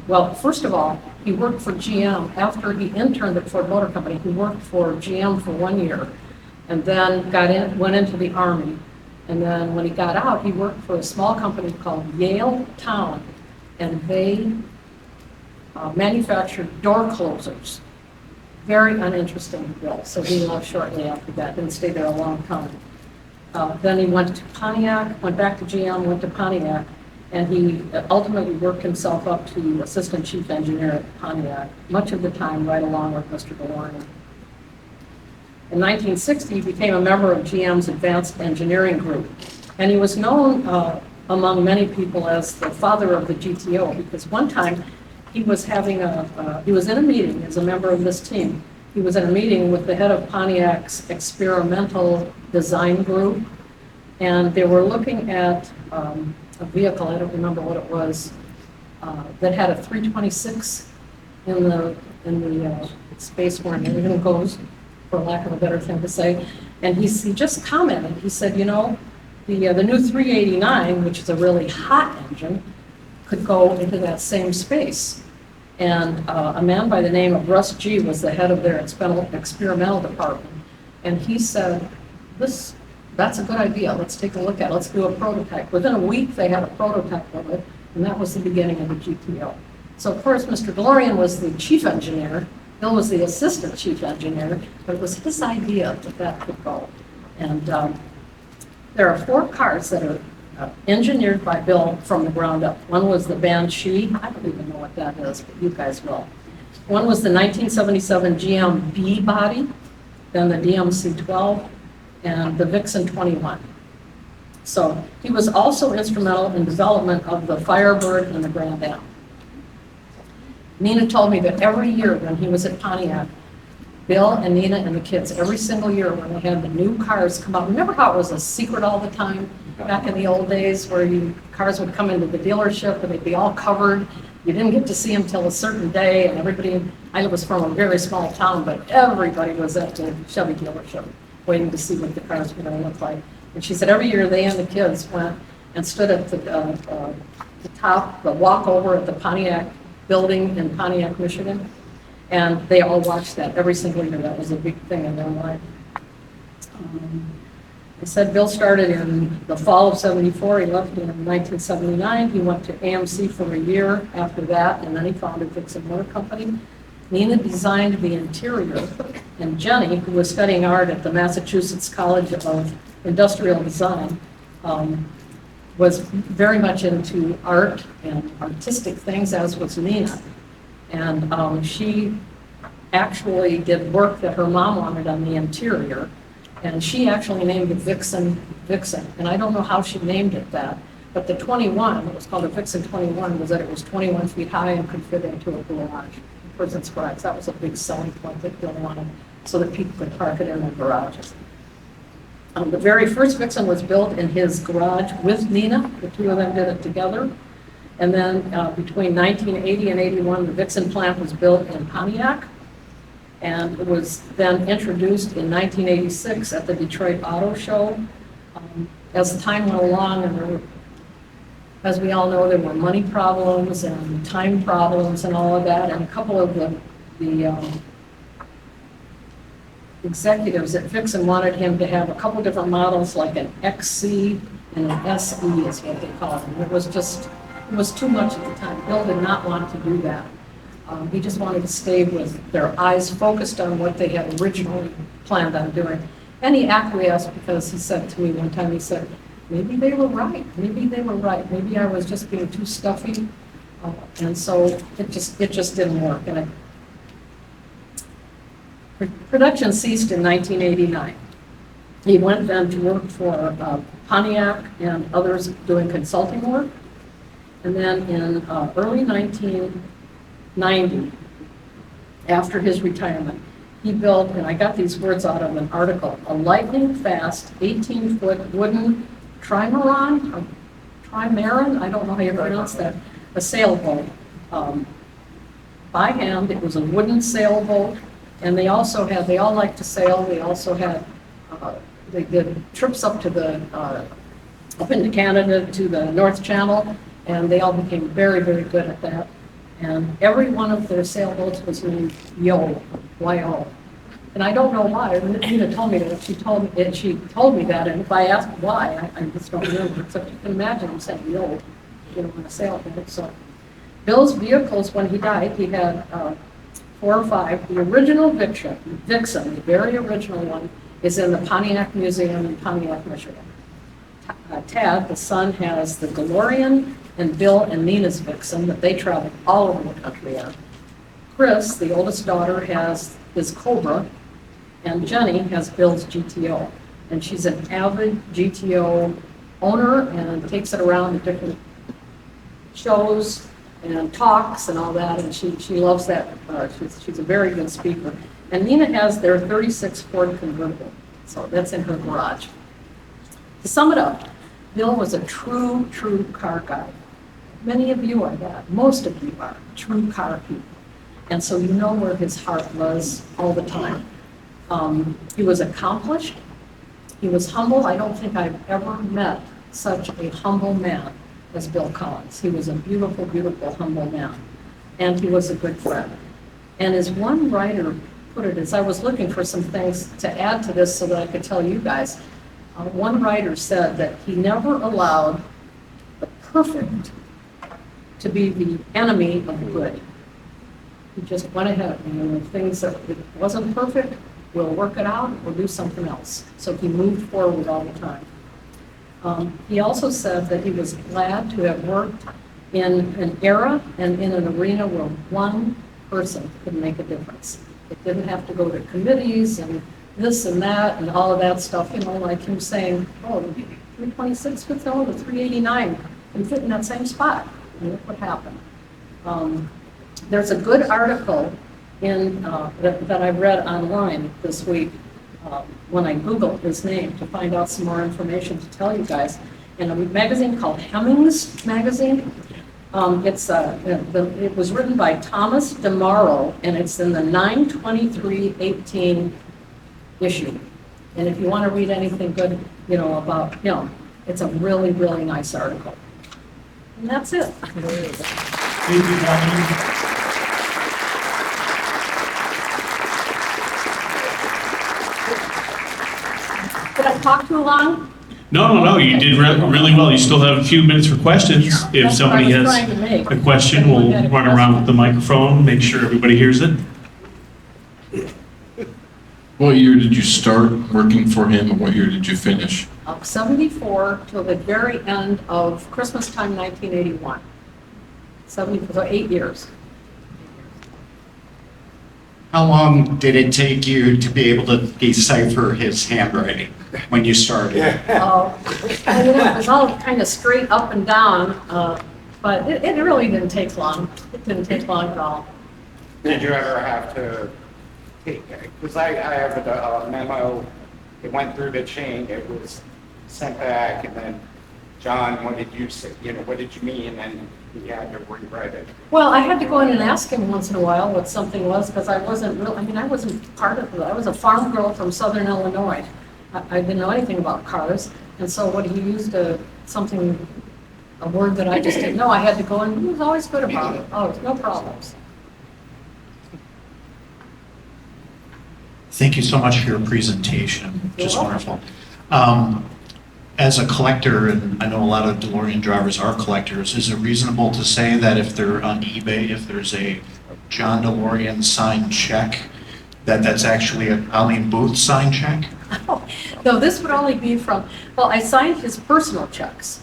well, first of all, he worked for GM. After he interned at Ford Motor Company, he worked for GM for 1 year, and then went into the Army. And then when he got out, he worked for a small company called Yale Town, and they manufactured door closers. Very uninteresting bill. So he left shortly after that, didn't stay there a long time. Then he went to Pontiac, went back to GM, went to Pontiac, and he ultimately worked himself up to assistant chief engineer at Pontiac, much of the time right along with Mr. DeLorean. In 1960, he became a member of GM's Advanced Engineering Group, and he was known among many people as the father of the GTO, because one time he was having he was in a meeting as a member of this team. He was in a meeting with the head of Pontiac's experimental design group, and they were looking at a vehicle, I don't remember what it was, that had a 326 in the space where everything goes, for lack of a better thing to say. And he just commented, he said, you know, the new 389, which is a really hot engine, could go into that same space. And a man by the name of Russ G. was the head of their experimental department. And he said, that's a good idea, let's take a look at it, let's do a prototype. Within a week, they had a prototype of it, and that was the beginning of the GTO. So of course, Mr. DeLorean was the chief engineer, Bill was the assistant chief engineer, but it was his idea that could go. And there are 4 cars that are engineered by Bill from the ground up. One was the Banshee, I don't even know what that is, but you guys will. One was the 1977 GM B body, then the DMC-12, and the Vixen 21. So he was also instrumental in development of the Firebird and the Grand Am. Nina told me that every year when he was at Pontiac, Bill and Nina and the kids, every single year when they had the new cars come out, remember how it was a secret all the time back in the old days where cars would come into the dealership and they'd be all covered. You didn't get to see them till a certain day, and everybody, I was from a very small town, but everybody was at the Chevy dealership waiting to see what the cars were going to look like. And she said every year they and the kids went and stood at the top, the walkover at the Pontiac building in Pontiac, Michigan, and they all watched that every single year. That was a big thing in their life. I said Bill started in the fall of '74. He left in 1979. He went to AMC for a year after that, and then he founded Vixen Motor Company. Nina designed the interior, and Jenny, who was studying art at the Massachusetts College of Industrial Design, was very much into art and artistic things, as was Nina. And she actually did work that her mom wanted on the interior, and she actually named it Vixen. And I don't know how she named it that, but the 21, it was called a Vixen 21, was that it was 21 feet high and could fit into a garage. For instance, that was a big selling point that Bill wanted, so that people could park it in their garages. The very first Vixen was built in his garage with Nina. The two of them did it together. And then between 1980 and 81, the Vixen plant was built in Pontiac. And it was then introduced in 1986 at the Detroit Auto Show. As time went along, and as we all know, there were money problems and time problems and all of that. And a couple of the executives at Vixen wanted him to have a couple different models, like an XC and an SE is what they called them. It was too much at the time. Bill did not want to do that. He just wanted to stay with their eyes focused on what they had originally planned on doing. And he acquiesced because he said to me one time, he said, maybe they were right. Maybe they were right. Maybe I was just being too stuffy. And so it just didn't work. And production ceased in 1989. He went then to work for Pontiac and others doing consulting work. And then in early 1990, after his retirement, he built, and I got these words out of an article, a lightning-fast 18-foot wooden trimaran, I don't know how you pronounce that, a sailboat. By hand, it was a wooden sailboat, and they all like to sail. They also had, they did trips up into Canada to the North Channel, and they all became very, very good at that. And every one of their sailboats was named Yo, Y-O. And I don't know why. Nina told me that. She told me that, and if I asked why, I just don't remember. So you can imagine him saying Yo, on a sailboat. So Bill's vehicles, when he died, he had 4 or 5. The original Vixen, the very original one, is in the Pontiac Museum in Pontiac, Michigan. Tad, the son, has the DeLorean, and Bill and Nina's Vixen that they traveled all over the country in. Chris, the oldest daughter, has his Cobra, and Jenny has Bill's GTO. And she's an avid GTO owner and takes it around to different shows and talks and all that, and she loves that. She's a very good speaker. And Nina has their 36 Ford convertible, so that's in her garage. To sum it up, Bill was a true car guy. Many of you are that. Most of you are true car people. And so you know where his heart was all the time. He was accomplished. He was humble. I don't think I've ever met such a humble man as Bill Collins. He was a beautiful, beautiful, humble man. And he was a good friend. And as one writer put it, as I was looking for some things to add to this so that I could tell you guys, one writer said that he never allowed the perfect to be the enemy of good. He just went ahead, and the things that it wasn't perfect, we'll work it out, we'll do something else. So he moved forward all the time. He also said that he was glad to have worked in an era and in an arena where one person could make a difference. It didn't have to go to committees and this and that and all of that stuff, you know, like him saying, oh, the 326 fits in, the 389 can fit in that same spot. And look what happened. There's a good article in that I read online this week when I Googled his name to find out some more information to tell you guys. In a magazine called Hemmings Magazine. It was written by Thomas DeMauro, and it's in the 9/23/18 issue. And if you want to read anything good, you know, about him, it's a really, really nice article. And that's it. Thank you, Colleen. Did I talk too long? No, you did really well. You still have a few minutes for questions. If That's somebody what I was has trying to make. a question, we'll run around with the microphone, make sure everybody hears it. What year did you start working for him, and what year did you finish? 74 till the very end of Christmas time, 1981. 74, so 8 years. How long did it take you to be able to decipher his handwriting when you started? It was all kind of straight up and down, but it really didn't take long. It didn't take long at all. Did you ever have to take, because I have a memo, it went through the chain, it was sent back, and then, John, what did you say, what did you mean, and then he had to rewrite it. Well, I had to go in and ask him once in a while what something was, because I wasn't I wasn't part of it. I was a farm girl from Southern Illinois. I didn't know anything about cars, and so when he used a word that I just didn't know, I had to go in. He was always good about it. Oh, no problems. Thank you so much for your presentation, just You're wonderful. As a collector, and I know a lot of DeLorean drivers are collectors, is it reasonable to say that if they're on eBay, if there's a John DeLorean signed check, that's actually a Colleen Booth signed check? No, this would only be from, well, I signed his personal checks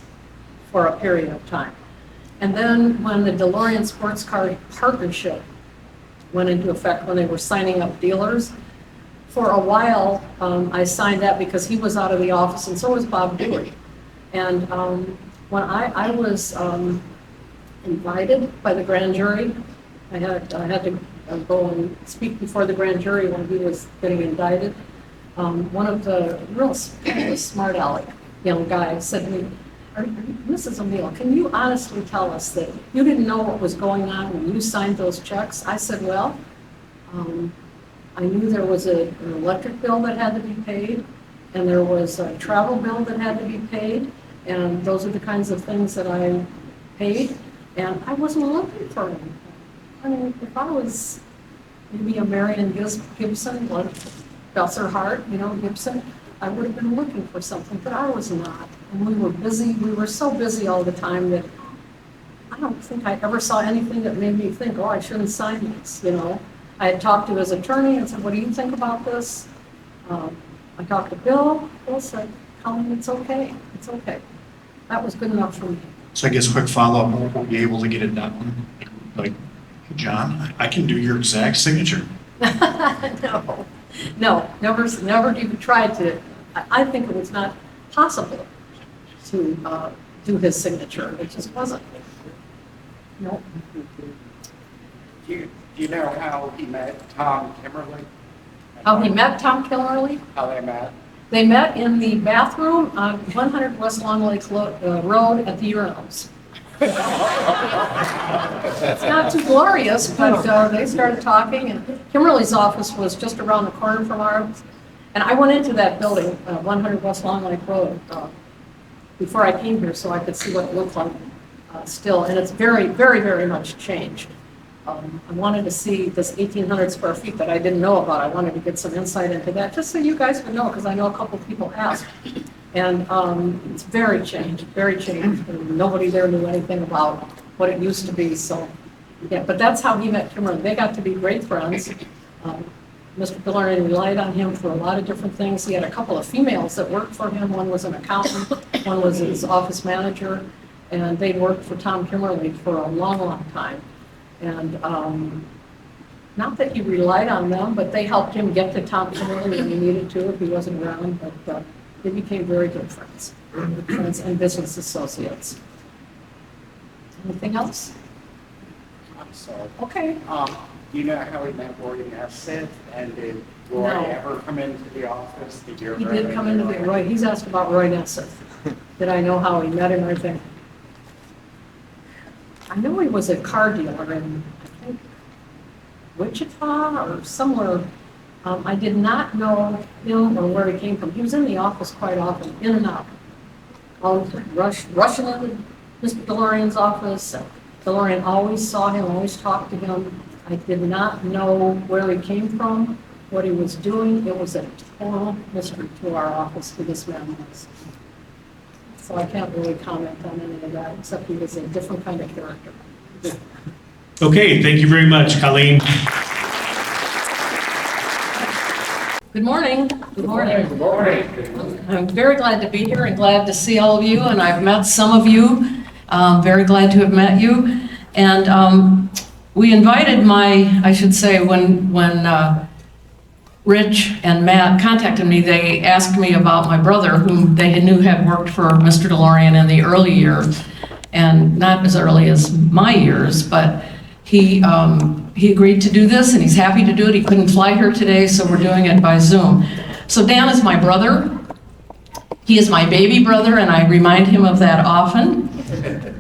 for a period of time. And then when the DeLorean Sports Car Partnership went into effect, when they were signing up dealers, for a while, I signed that because he was out of the office, and so was Bob Dewey. And when I was invited by the grand jury, I had to go and speak before the grand jury when he was getting indicted. One of the real smart aleck young guys said to me, Mrs. O'Neill, can you honestly tell us that you didn't know what was going on when you signed those checks? I said, well, I knew there was an electric bill that had to be paid, and there was a travel bill that had to be paid, and those are the kinds of things that I paid, and I wasn't looking for anything. I mean, if I was maybe a Marion Gibson, like Besser Hart, Gibson, I would have been looking for something, but I was not. And we were busy. We were so busy all the time that I don't think I ever saw anything that made me think, oh, I shouldn't sign this, I had talked to his attorney and said, what do you think about this? I talked to Bill. Bill said, Colleen, it's okay. It's okay. That was good enough for me. So I guess quick follow-up, we'll be able to get it done. Like, John, I can do your exact signature. No, never even tried to. I think it was not possible to do his signature. It just wasn't. Nope. Do you know how he met Tom Kimmerly? How he met Tom Kilmerly? How they met? They met in the bathroom on 100 West Long Lake Road at the urinals. It's not too glorious, but they started talking, and Kimberly's office was just around the corner from ours. And I went into that building, 100 West Long Lake Road, before I came here, so I could see what it looked like still. And it's very, very, very much changed. I wanted to see this 1,800 square feet that I didn't know about. I wanted to get some insight into that, just so you guys would know, because I know a couple people asked. And it's very changed, very changed. And nobody there knew anything about what it used to be. So, yeah, but that's how he met Kimberly. They got to be great friends. Mr. DeLorean relied on him for a lot of different things. He had a couple of females that worked for him. One was an accountant, one was his office manager, and they worked for Tom Kimmerly for a long, long time. And not that he relied on them, but they helped him get to Tom Kimmerly when he needed to if he wasn't around. But they became very good friends and business associates. Anything else? So, Okay. do you know how he met Roy Nesset? And did Roy No. ever come into the office? Did you He ever did come into the, Roy, he's asked about Roy Nesset. Did I know how he met him or anything? I know he was a car dealer in, I think, Wichita or somewhere. I did not know him or where he came from. He was in the office quite often, in and out. Rushing into Mr. DeLorean's office. DeLorean always saw him, always talked to him. I did not know where he came from, what he was doing. It was a total mystery to our office who this man was. So I can't really comment on any of that, except he was a different kind of character. Okay, thank you very much, Colleen. Good morning. Good morning. Good morning. I'm very glad to be here and glad to see all of you, and I've met some of you. Very glad to have met you. And we invited I should say, when Rich and Matt contacted me, they asked me about my brother, whom they knew had worked for Mr. DeLorean in the early years, and not as early as my years, but he agreed to do this, and he's happy to do it. He couldn't fly here today, so we're doing it by Zoom. So Dan is my brother. He is my baby brother, and I remind him of that often.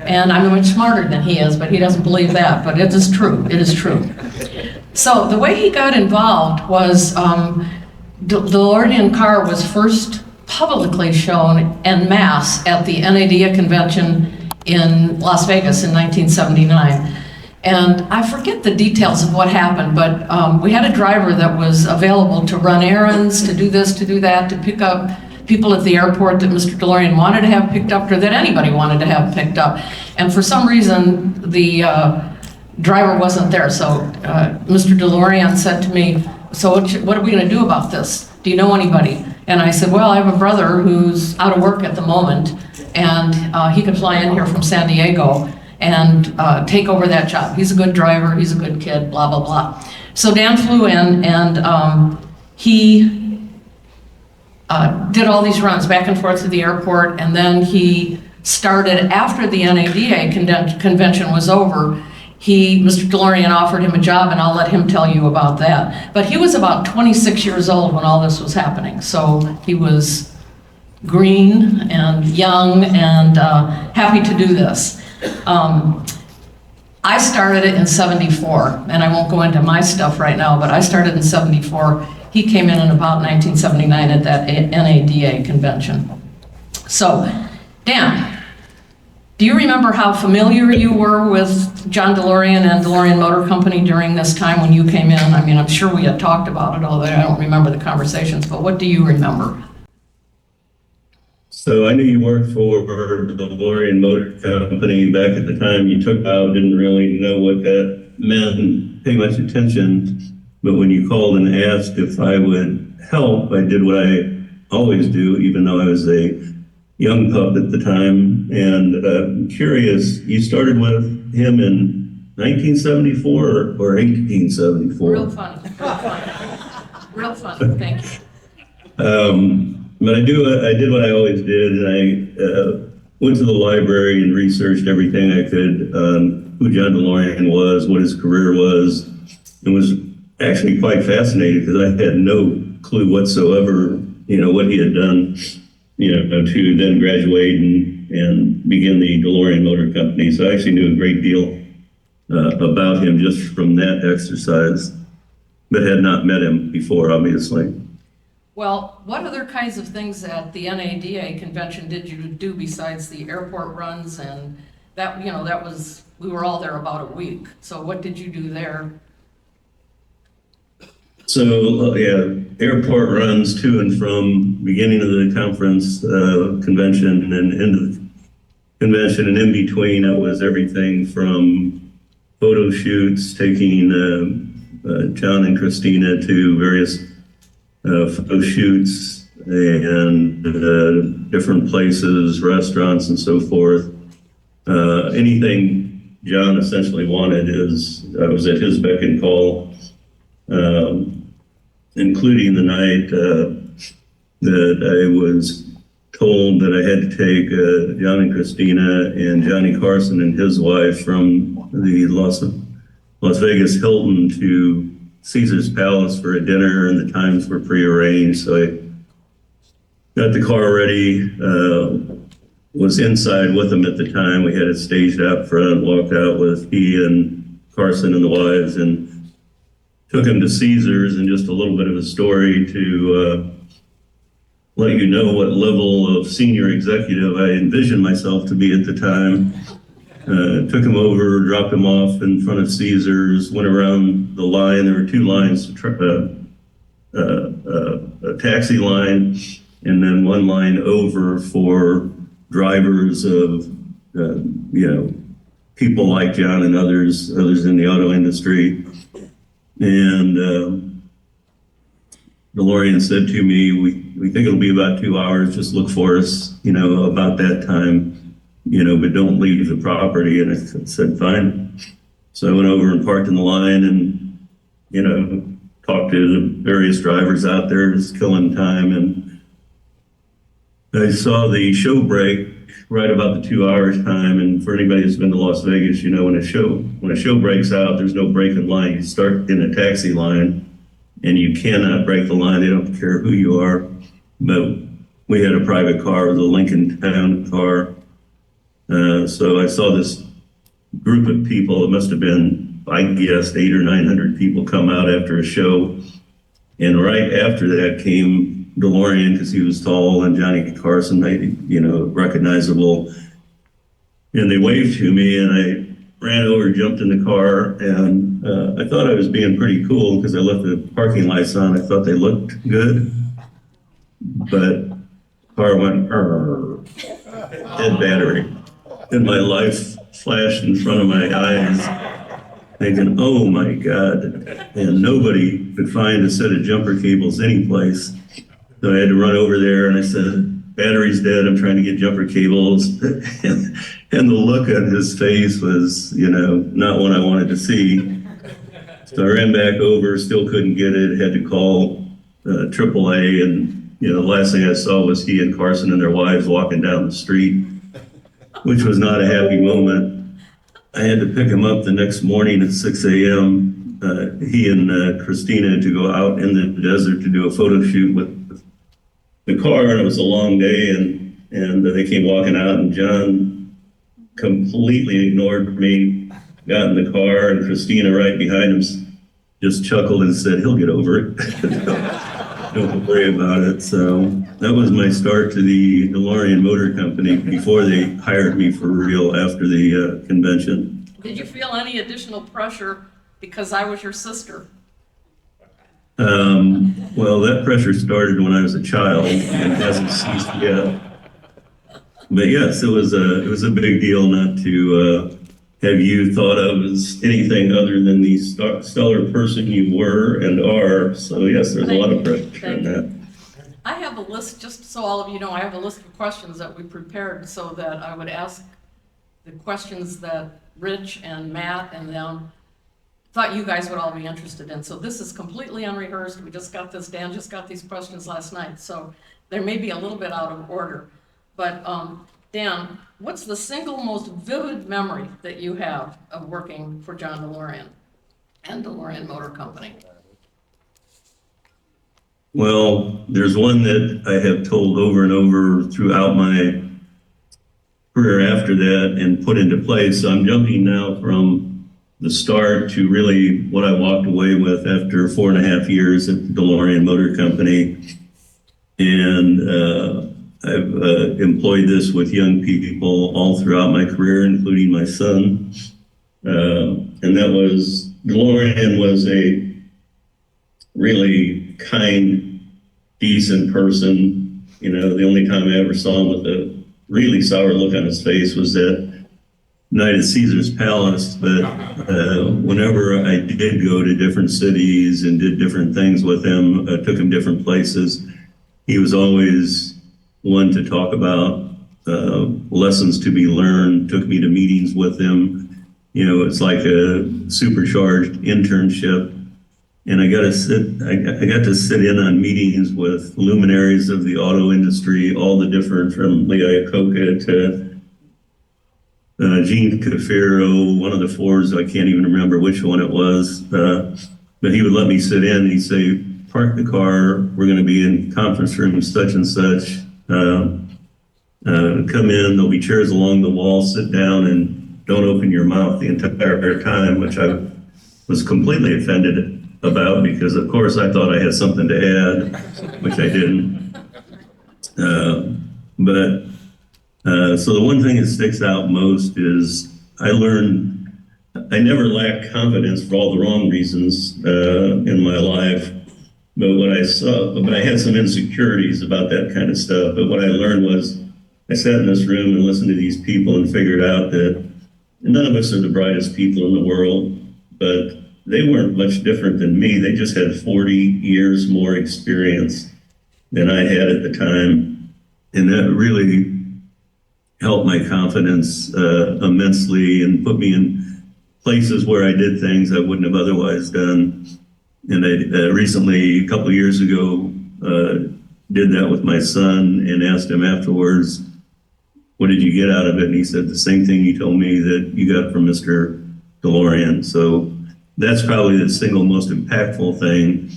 And I'm much smarter than he is, but he doesn't believe that, but it is true. It is true. So the way he got involved was the DeLorean car was first publicly shown en masse at the NADA convention in Las Vegas in 1979. And I forget the details of what happened, but we had a driver that was available to run errands, to do this, to do that, to pick up people at the airport that Mr. DeLorean wanted to have picked up or that anybody wanted to have picked up. And for some reason, the driver wasn't there. So Mr. DeLorean said to me, so what are we gonna do about this? Do you know anybody? And I said, well, I have a brother who's out of work at the moment, and he could fly in here from San Diego and take over that job. He's a good driver, he's a good kid, blah, blah, blah. So Dan flew in, and he did all these runs back and forth to the airport, and then he started, after the NADA convention was over, Mr. DeLorean offered him a job, and I'll let him tell you about that. But he was about 26 years old when all this was happening, so he was green and young and happy to do this. I started it in '74, and I won't go into my stuff right now, but I started in '74. He came in about 1979 at that NADA convention. So, Dan, do you remember how familiar you were with John DeLorean and DeLorean Motor Company during this time when you came in? I mean, I'm sure we had talked about it, although I don't remember the conversations, but what do you remember? So I knew you worked for the DeLorean Motor Company back at the time you took out, didn't really know what that meant and pay much attention. But when you called and asked if I would help, I did what I always do, even though I was a young pup at the time. And I'm curious, you started with him in 1974 or 1874? Real fun. Real fun. Thank you. But I did what I always did, and I went to the library and researched everything I could on who John DeLorean was, what his career was, and was actually quite fascinated because I had no clue whatsoever, what he had done, to then graduate and begin the DeLorean Motor Company. So I actually knew a great deal about him just from that exercise, but had not met him before, obviously. Well, what other kinds of things at the NADA convention did you do besides the airport runs and that, we were all there about a week. So what did you do there? So, airport runs to and from beginning of the conference, convention and into the convention, and in between it was everything from photo shoots, taking John and Christina to various photo shoots and different places, restaurants and so forth. Anything John essentially wanted I was at his beck and call, including the night that I was told that I had to take John and Christina and Johnny Carson and his wife from the Las Vegas Hilton to Caesar's Palace for a dinner, and the times were prearranged. So I got the car ready, was inside with them at the time. We had it staged out front, walked out with he and Carson and the wives, and took him to Caesar's. And just a little bit of a story to let you know what level of senior executive I envisioned myself to be at the time. Took him over, dropped him off in front of Caesar's, went around the line. There were two lines, a taxi line, and then one line over for drivers of, people like John and others in the auto industry. And DeLorean said to me, we think it'll be about 2 hours, just look for us, about that time. But don't leave the property. And I said, fine. So I went over and parked in the line and, talked to the various drivers out there, just killing time. And I saw the show break right about the 2 hours time. And for anybody who's been to Las Vegas, when a show breaks out, there's no break in line. You start in a taxi line and you cannot break the line. They don't care who you are. But we had a private car, it was a Lincoln Town car. So I saw this group of people, it must have been, I guess, 800 or 900 people come out after a show. And right after that came DeLorean, because he was tall, and Johnny Carson, recognizable. And they waved to me, and I ran over, jumped in the car, and I thought I was being pretty cool because I left the parking lights on. I thought they looked good. But the car went, dead battery. And my life flashed in front of my eyes, thinking, oh my God. And nobody could find a set of jumper cables anyplace. So I had to run over there and I said, battery's dead, I'm trying to get jumper cables. And the look on his face was, not one I wanted to see. So I ran back over, still couldn't get it, had to call AAA, and the last thing I saw was he and Carson and their wives walking down the street, which was not a happy moment. I had to pick him up the next morning at 6 a.m. He and Christina to go out in the desert to do a photo shoot with the car, and it was a long day, and they came walking out, and John completely ignored me, got in the car, and Christina right behind him just chuckled and said, he'll get over it. Don't worry about it. So that was my start to the DeLorean Motor Company before they hired me for real after the convention. Did you feel any additional pressure because I was your sister? Well, that pressure started when I was a child and hasn't ceased yet. But yes, it was a big deal not to have you thought of as anything other than the stellar person you were and are. So yes, there's a lot of pressure in that. I have a list, just so all of you know, I have a list of questions that we prepared so that I would ask the questions that Rich and Matt and them thought you guys would all be interested in. So this is completely unrehearsed. We just got this, Dan just got these questions last night. So there may be a little bit out of order. But Dan, what's the single most vivid memory that you have of working for John DeLorean and DeLorean Motor Company? Well, there's one that I have told over and over throughout my career after that and put into place. So I'm jumping now from the start to really what I walked away with after 4.5 years at the DeLorean Motor Company. And I've employed this with young people all throughout my career, including my son. And that was, DeLorean was a really kind, decent person. You know, the only time I ever saw him with a really sour look on his face was that night at Caesar's Palace. But whenever I did go to different cities and did different things with him, took him different places, he was always one to talk about lessons to be learned, took me to meetings with him. You know, it's like a supercharged internship. And I got to sit in on meetings with luminaries of the auto industry, all the different, from Lee Iacocca to Gene Cafaro, one of the Fords, I can't even remember which one it was. But he would let me sit in and he'd say, park the car, we're going to be in conference room such and such. Come in, there'll be chairs along the wall, sit down and don't open your mouth the entire time, which I was completely offended about, because of course I thought I had something to add, which I didn't. So the one thing that sticks out most is I learned I never lacked confidence for all the wrong reasons in my life. But I had some insecurities about that kind of stuff. But what I learned was I sat in this room and listened to these people and figured out that none of us are the brightest people in the world, but they weren't much different than me. They just had 40 years more experience than I had at the time. And that really helped my confidence immensely and put me in places where I did things I wouldn't have otherwise done. And I recently, a couple of years ago, did that with my son and asked him afterwards, what did you get out of it? And he said, the same thing you told me that you got from Mr. DeLorean. So that's probably the single most impactful thing.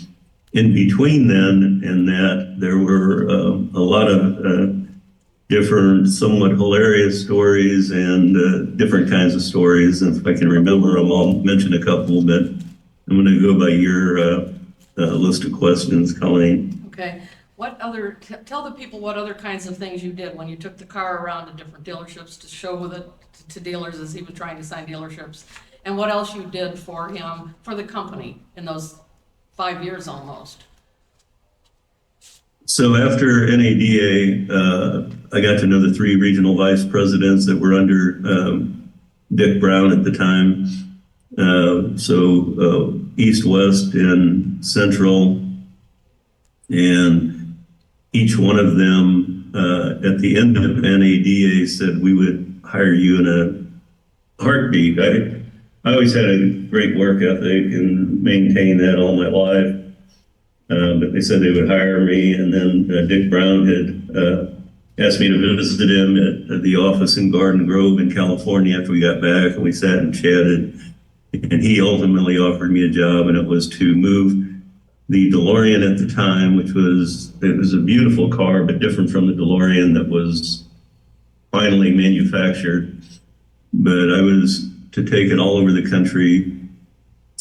In between then and that, there were a lot of different, somewhat hilarious stories and different kinds of stories. And if I can remember them, I'll mention a couple, but I'm going to go by your list of questions, Colleen. Okay. Tell the people what other kinds of things you did when you took the car around to different dealerships to show with it to dealers as he was trying to sign dealerships, and what else you did for him, for the company in those 5 years almost. So after NADA, I got to know the 3 regional vice presidents that were under Dick Brown at the time. East, West, and Central, and each one of them at the end of NADA said we would hire you in a heartbeat. I always had a great work ethic and maintained that all my life, but they said they would hire me. And then Dick Brown had asked me to visit him at the office in Garden Grove in California after we got back, and we sat and chatted. And he ultimately offered me a job, and it was to move the DeLorean at the time, it was a beautiful car, but different from the DeLorean that was finally manufactured. But I was to take it all over the country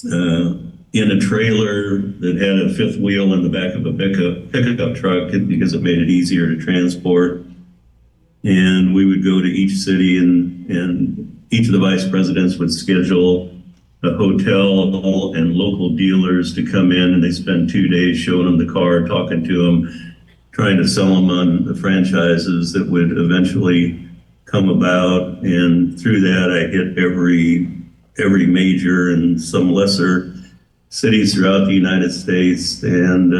in a trailer that had a 5th wheel in the back of a pickup truck because it made it easier to transport. And we would go to each city, and each of the vice presidents would schedule a hotel and local dealers to come in, and they spend 2 days showing them the car, talking to them, trying to sell them on the franchises that would eventually come about. And through that, I hit every major and some lesser cities throughout the United States, and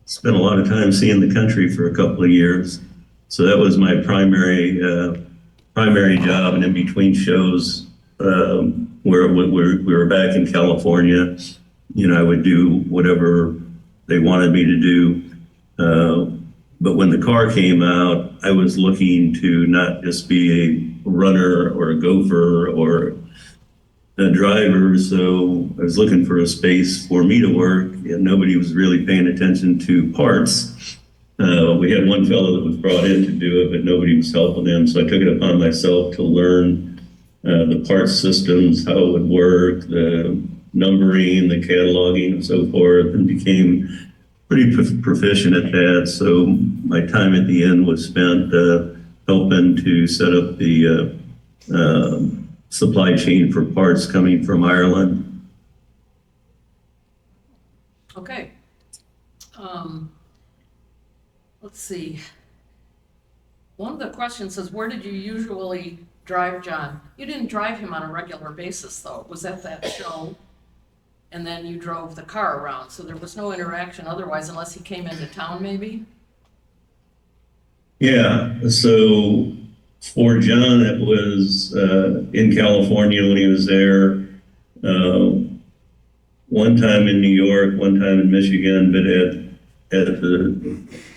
spent a lot of time seeing the country for a couple of years. So that was my primary job. And in between shows, where we were back in California, you know, I would do whatever they wanted me to do. But when the car came out, I was looking to not just be a runner or a gopher or a driver, so I was looking for a space for me to work, and nobody was really paying attention to parts. We had one fellow that was brought in to do it, but nobody was helping him, so I took it upon myself to learn the parts systems, how it would work, the numbering, the cataloging, and so forth, and became pretty proficient at that. So my time at the end was spent helping to set up the supply chain for parts coming from Ireland. Okay. Let's see. One of the questions says, where did you usually drive John? You didn't drive him on a regular basis, though. It was at that show, and then you drove the car around. So there was no interaction otherwise, unless he came into town, maybe? Yeah, so for John, it was in California when he was there. One time in New York, one time in Michigan, but at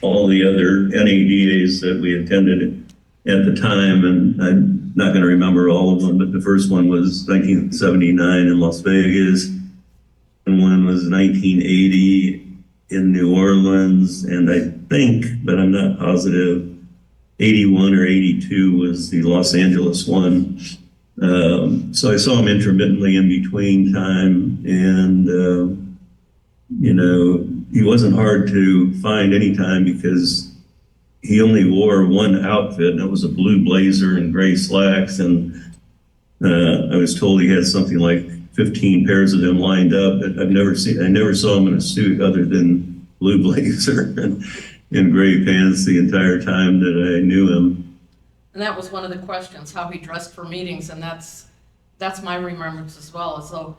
all the other NADAs that we attended at the time, and I'm not going to remember all of them, but the first one was 1979 in Las Vegas, and one was 1980 in New Orleans, and I think, but I'm not positive, 81 or 82 was the Los Angeles one. So I saw him intermittently in between time, and he wasn't hard to find anytime because he only wore one outfit, and it was a blue blazer and gray slacks, and I was told he had something like 15 pairs of them lined up, but I never saw him in a suit other than blue blazer and gray pants the entire time that I knew him. And that was one of the questions, how he dressed for meetings, and that's my remembrance as well. So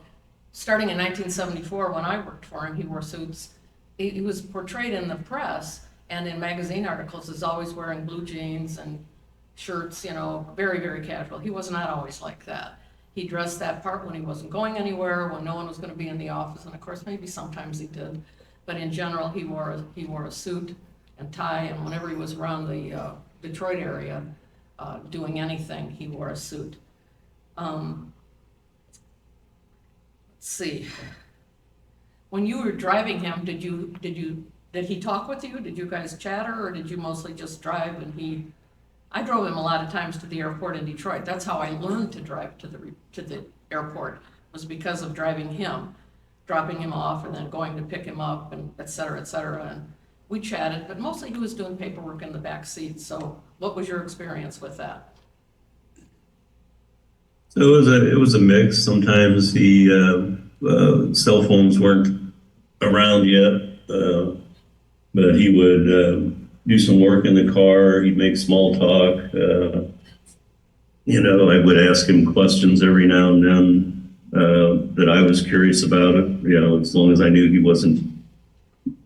starting in 1974, when I worked for him, he wore suits. He was portrayed in the press and in magazine articles as always wearing blue jeans and shirts, very, very casual. He was not always like that. He dressed that part when he wasn't going anywhere, when no one was going to be in the office, and of course, maybe sometimes he did. But in general, he wore a suit and tie, and whenever he was around the Detroit area doing anything, he wore a suit. Let's see. When you were driving him, did he talk with you? Did you guys chatter, or did you mostly just drive? And I drove him a lot of times to the airport in Detroit. That's how I learned to drive to the airport, was because of driving him, dropping him off, and then going to pick him up, and et cetera, et cetera. And we chatted, but mostly he was doing paperwork in the back seat. So what was your experience with that? So it was a mix. Sometimes cell phones weren't around yet, but he would do some work in the car. He'd make small talk. I would ask him questions every now and then that I was curious about it. As long as I knew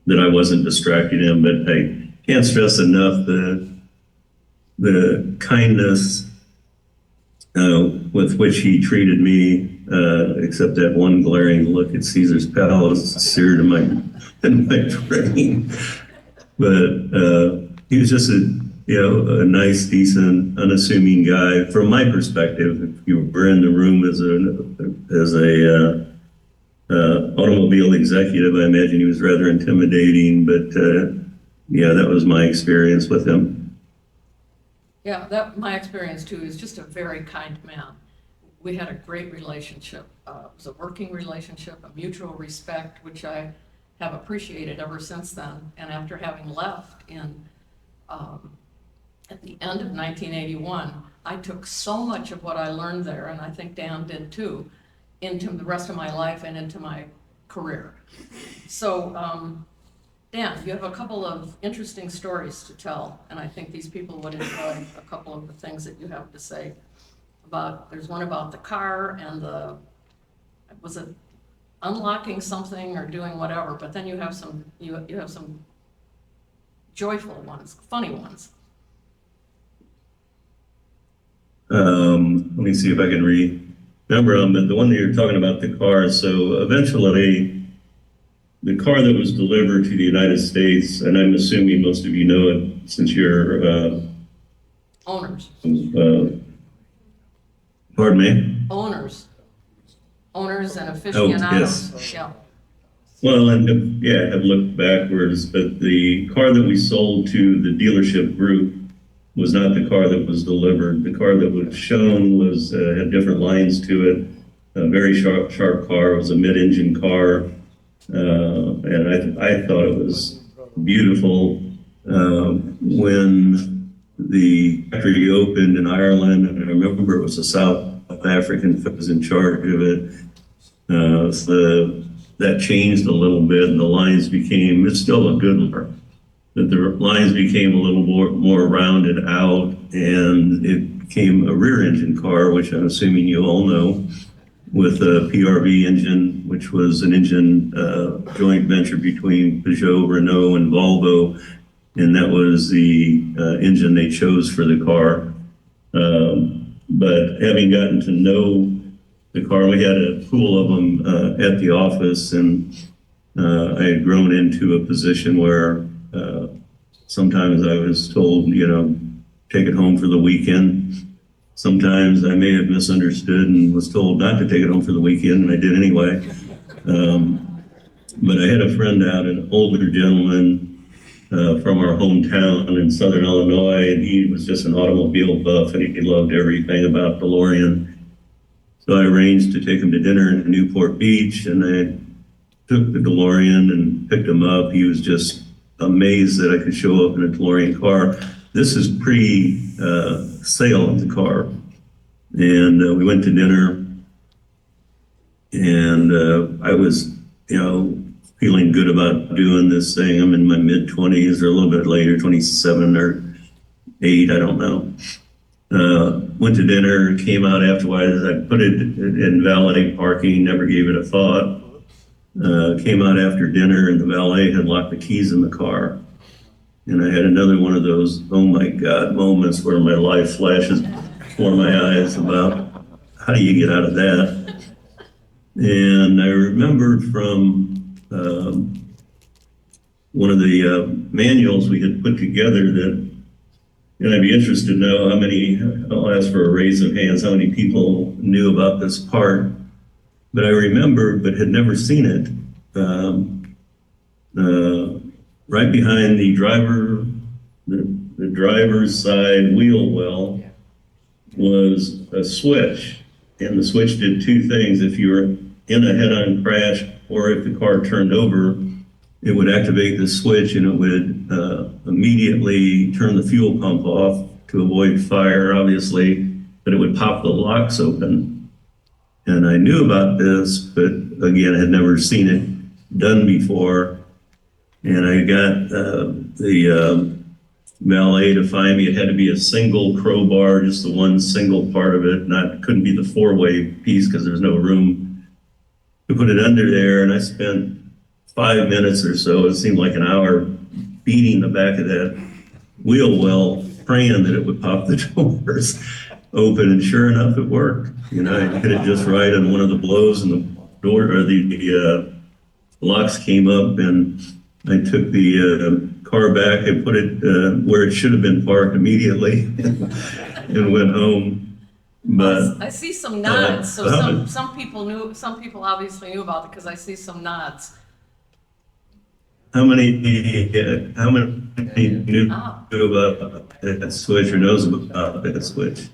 that I wasn't distracting him. But I can't stress enough the kindness with which he treated me, except that one glaring look at Caesar's Palace seared in my brain. But he was just a nice, decent, unassuming guy. From my perspective, if you were in the room as a automobile executive, I imagine he was rather intimidating. But that was my experience with him. Yeah, my experience too is just a very kind man. We had a great relationship. It was a working relationship, a mutual respect, which I have appreciated ever since then. And after having left at the end of 1981, I took so much of what I learned there, and I think Dan did too, into the rest of my life and into my career. So, Dan, you have a couple of interesting stories to tell, and I think these people would enjoy a couple of the things that you have to say there's one about the car and was it unlocking something or doing whatever, but then you have some joyful ones, funny ones. Let me see if I can remember them, but the one that you're talking about, the car. So eventually, the car that was delivered to the United States, and I'm assuming most of you know it since you're Owners, Pardon me? owners and Oh, aficionados. yes. Yeah. Well, and yeah, I've looked backwards, but the car that we sold to the dealership group was not the car that was delivered. The car that was shown was had different lines to it. A very sharp car. It was a mid-engine car, and I thought it was beautiful. When the factory opened in Ireland, and I remember it was a South African that was in charge of it. So that changed a little bit, and the lines became, it's still a good car, but the lines became a little more rounded out, and it became a rear engine car, which I'm assuming you all know, with a PRV engine, which was an engine joint venture between Peugeot, Renault, and Volvo, and that was the engine they chose for the car. But having gotten to know the car, we had a pool of them at the office, and I had grown into a position where sometimes I was told, take it home for the weekend. Sometimes I may have misunderstood and was told not to take it home for the weekend, and I did anyway. But I had a friend out, an older gentleman from our hometown in Southern Illinois, and he was just an automobile buff, and he loved everything about DeLorean. So I arranged to take him to dinner in Newport Beach, and I took the DeLorean and picked him up. He was just amazed that I could show up in a DeLorean car. This is pre-sale of the car. And we went to dinner, and I was, feeling good about doing this thing. I'm in my mid-20s or a little bit later, 27 or 8, I don't know. Went to dinner, came out afterwards. I put it in valet parking, never gave it a thought. Came out after dinner, and the valet had locked the keys in the car. And I had another one of those, oh my God, moments where my life flashes before my eyes about how do you get out of that. And I remembered from one of the manuals we had put together that, and I'd be interested to know how many, I'll ask for a raise of hands, how many people knew about this part. But I remembered, but had never seen it. Right behind the driver's side wheel well was a switch, and the switch did two things. If you were in a head-on crash, or if the car turned over, it would activate the switch, and it would immediately turn the fuel pump off to avoid fire, obviously, but it would pop the locks open. And I knew about this, but again, I had never seen it done before. And I got the valet to find me. It had to be a single crowbar, just the one single part of it. Couldn't be the 4-way piece because there's no room to put it under there. And I spent 5 minutes or so, it seemed like an hour, beating the back of that wheel well, praying that it would pop the doors open. And sure enough, it worked. I hit it just right on one of the blows, and the door, or the locks came up, and I took the car back and put it where it should have been parked immediately and went home. But I see some nods, so some people obviously knew about it because I see some nods. How many knew about that switch or knows about that switch?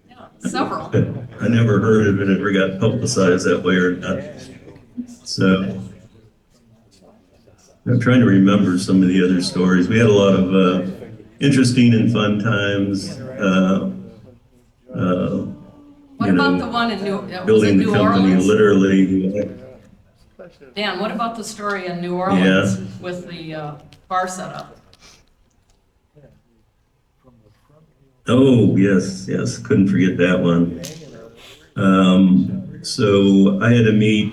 Yeah, several. I never heard of it, ever got publicized that way or not. So I'm trying to remember some of the other stories. We had a lot of interesting and fun times. What about the one in building the New company Orleans? literally. Dan, what about the story in New Orleans with the bar setup? Oh, yes, couldn't forget that one. So I had to meet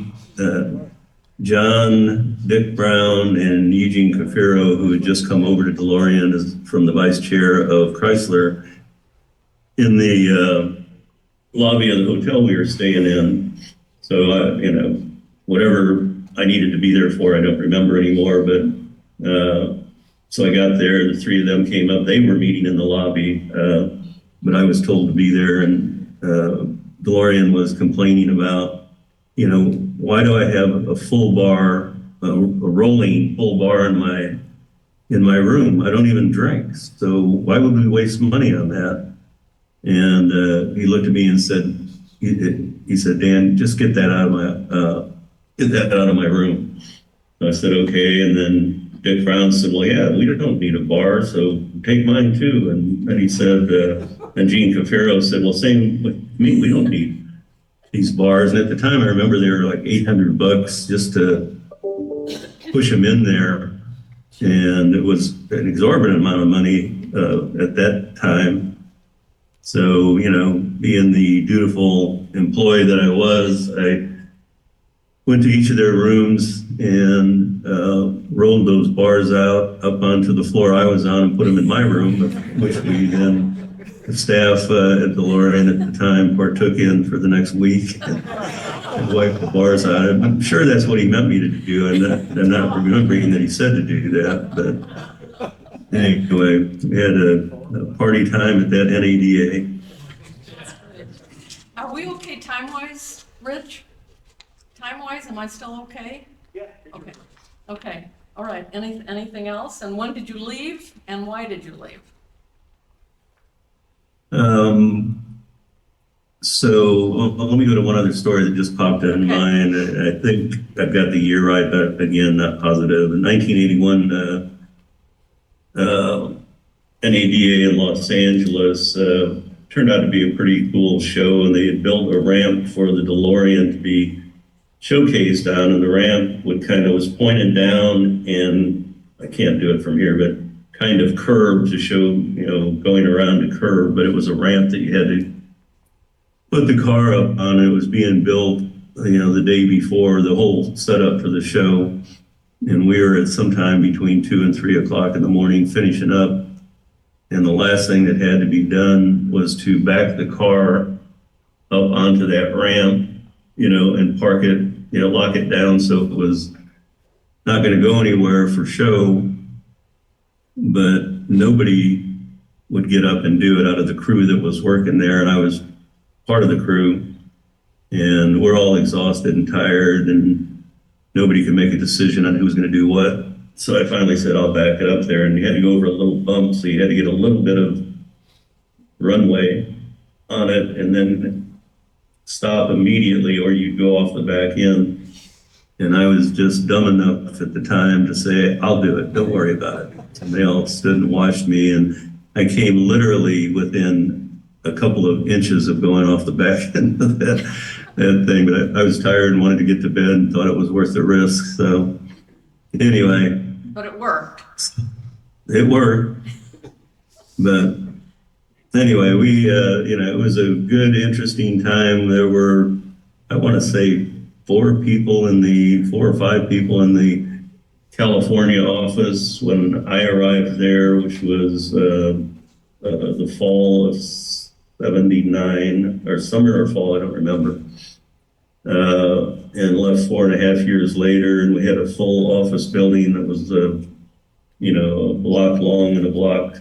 John, Dick Brown, and Eugene Cafiro, who had just come over to DeLorean from the vice chair of Chrysler, in the lobby of the hotel we were staying in. So, whatever I needed to be there for, I don't remember anymore, but So I got there, the three of them came up. They were meeting in the lobby, but I was told to be there. And DeLorean was complaining about, why do I have a full bar, a rolling full bar in my room? I don't even drink. So why would we waste money on that? And he looked at me and said, he said, Dan, just get that out of my room. So I said, okay. And then Dick Brown said, well, yeah, we don't need a bar, so take mine too. And then he said, and Gene Cafaro said, well, same with me, we don't need these bars. And at the time, I remember they were like $800 just to push them in there. And it was an exorbitant amount of money at that time. So, being the dutiful employee that I was, I went to each of their rooms and rolled those bars out up onto the floor I was on and put them in my room, which we then, the staff at DeLorean at the time partook in for the next week and wiped the bars out. I'm sure that's what he meant me to do. I'm not remembering that he said to do that, but anyway, we had a party time at that NADA. Are we okay time-wise, Rich? Time-wise, am I still okay? Yeah. Okay, okay, all right. Anything else? And when did you leave, and why did you leave? So let me go to one other story that just popped in mind. I think I've got the year right, but again, not positive. In 1981, NADA in Los Angeles turned out to be a pretty cool show, and they had built a ramp for the DeLorean to be showcased on, and the ramp was pointed down, and I can't do it from here, but kind of curved to show, going around the curve, but it was a ramp that you had to put the car up on. It was being built, the day before, the whole setup for the show. And we were at sometime between 2 and 3 o'clock in the morning finishing up. And the last thing that had to be done was to back the car up onto that ramp, and park it, lock it down so it was not going to go anywhere for show. But nobody would get up and do it out of the crew that was working there. And I was part of the crew, and we're all exhausted and tired, and nobody could make a decision on who was going to do what. So I finally said, I'll back it up there. And you had to go over a little bump, so you had to get a little bit of runway on it and then stop immediately, or you'd go off the back end. And I was just dumb enough at the time to say, I'll do it, don't worry about it. And they all stood and watched me, and I came literally within a couple of inches of going off the back end of that thing. But I was tired and wanted to get to bed and thought it was worth the risk. So anyway. But it worked. It worked. But anyway, we, it was a good, interesting time. There were, I want to say, 4 or 5 people in the California office when I arrived there, which was the fall of 79, or summer or fall, I don't remember. And left 4.5 years later, and we had a full office building that was, a block long and a block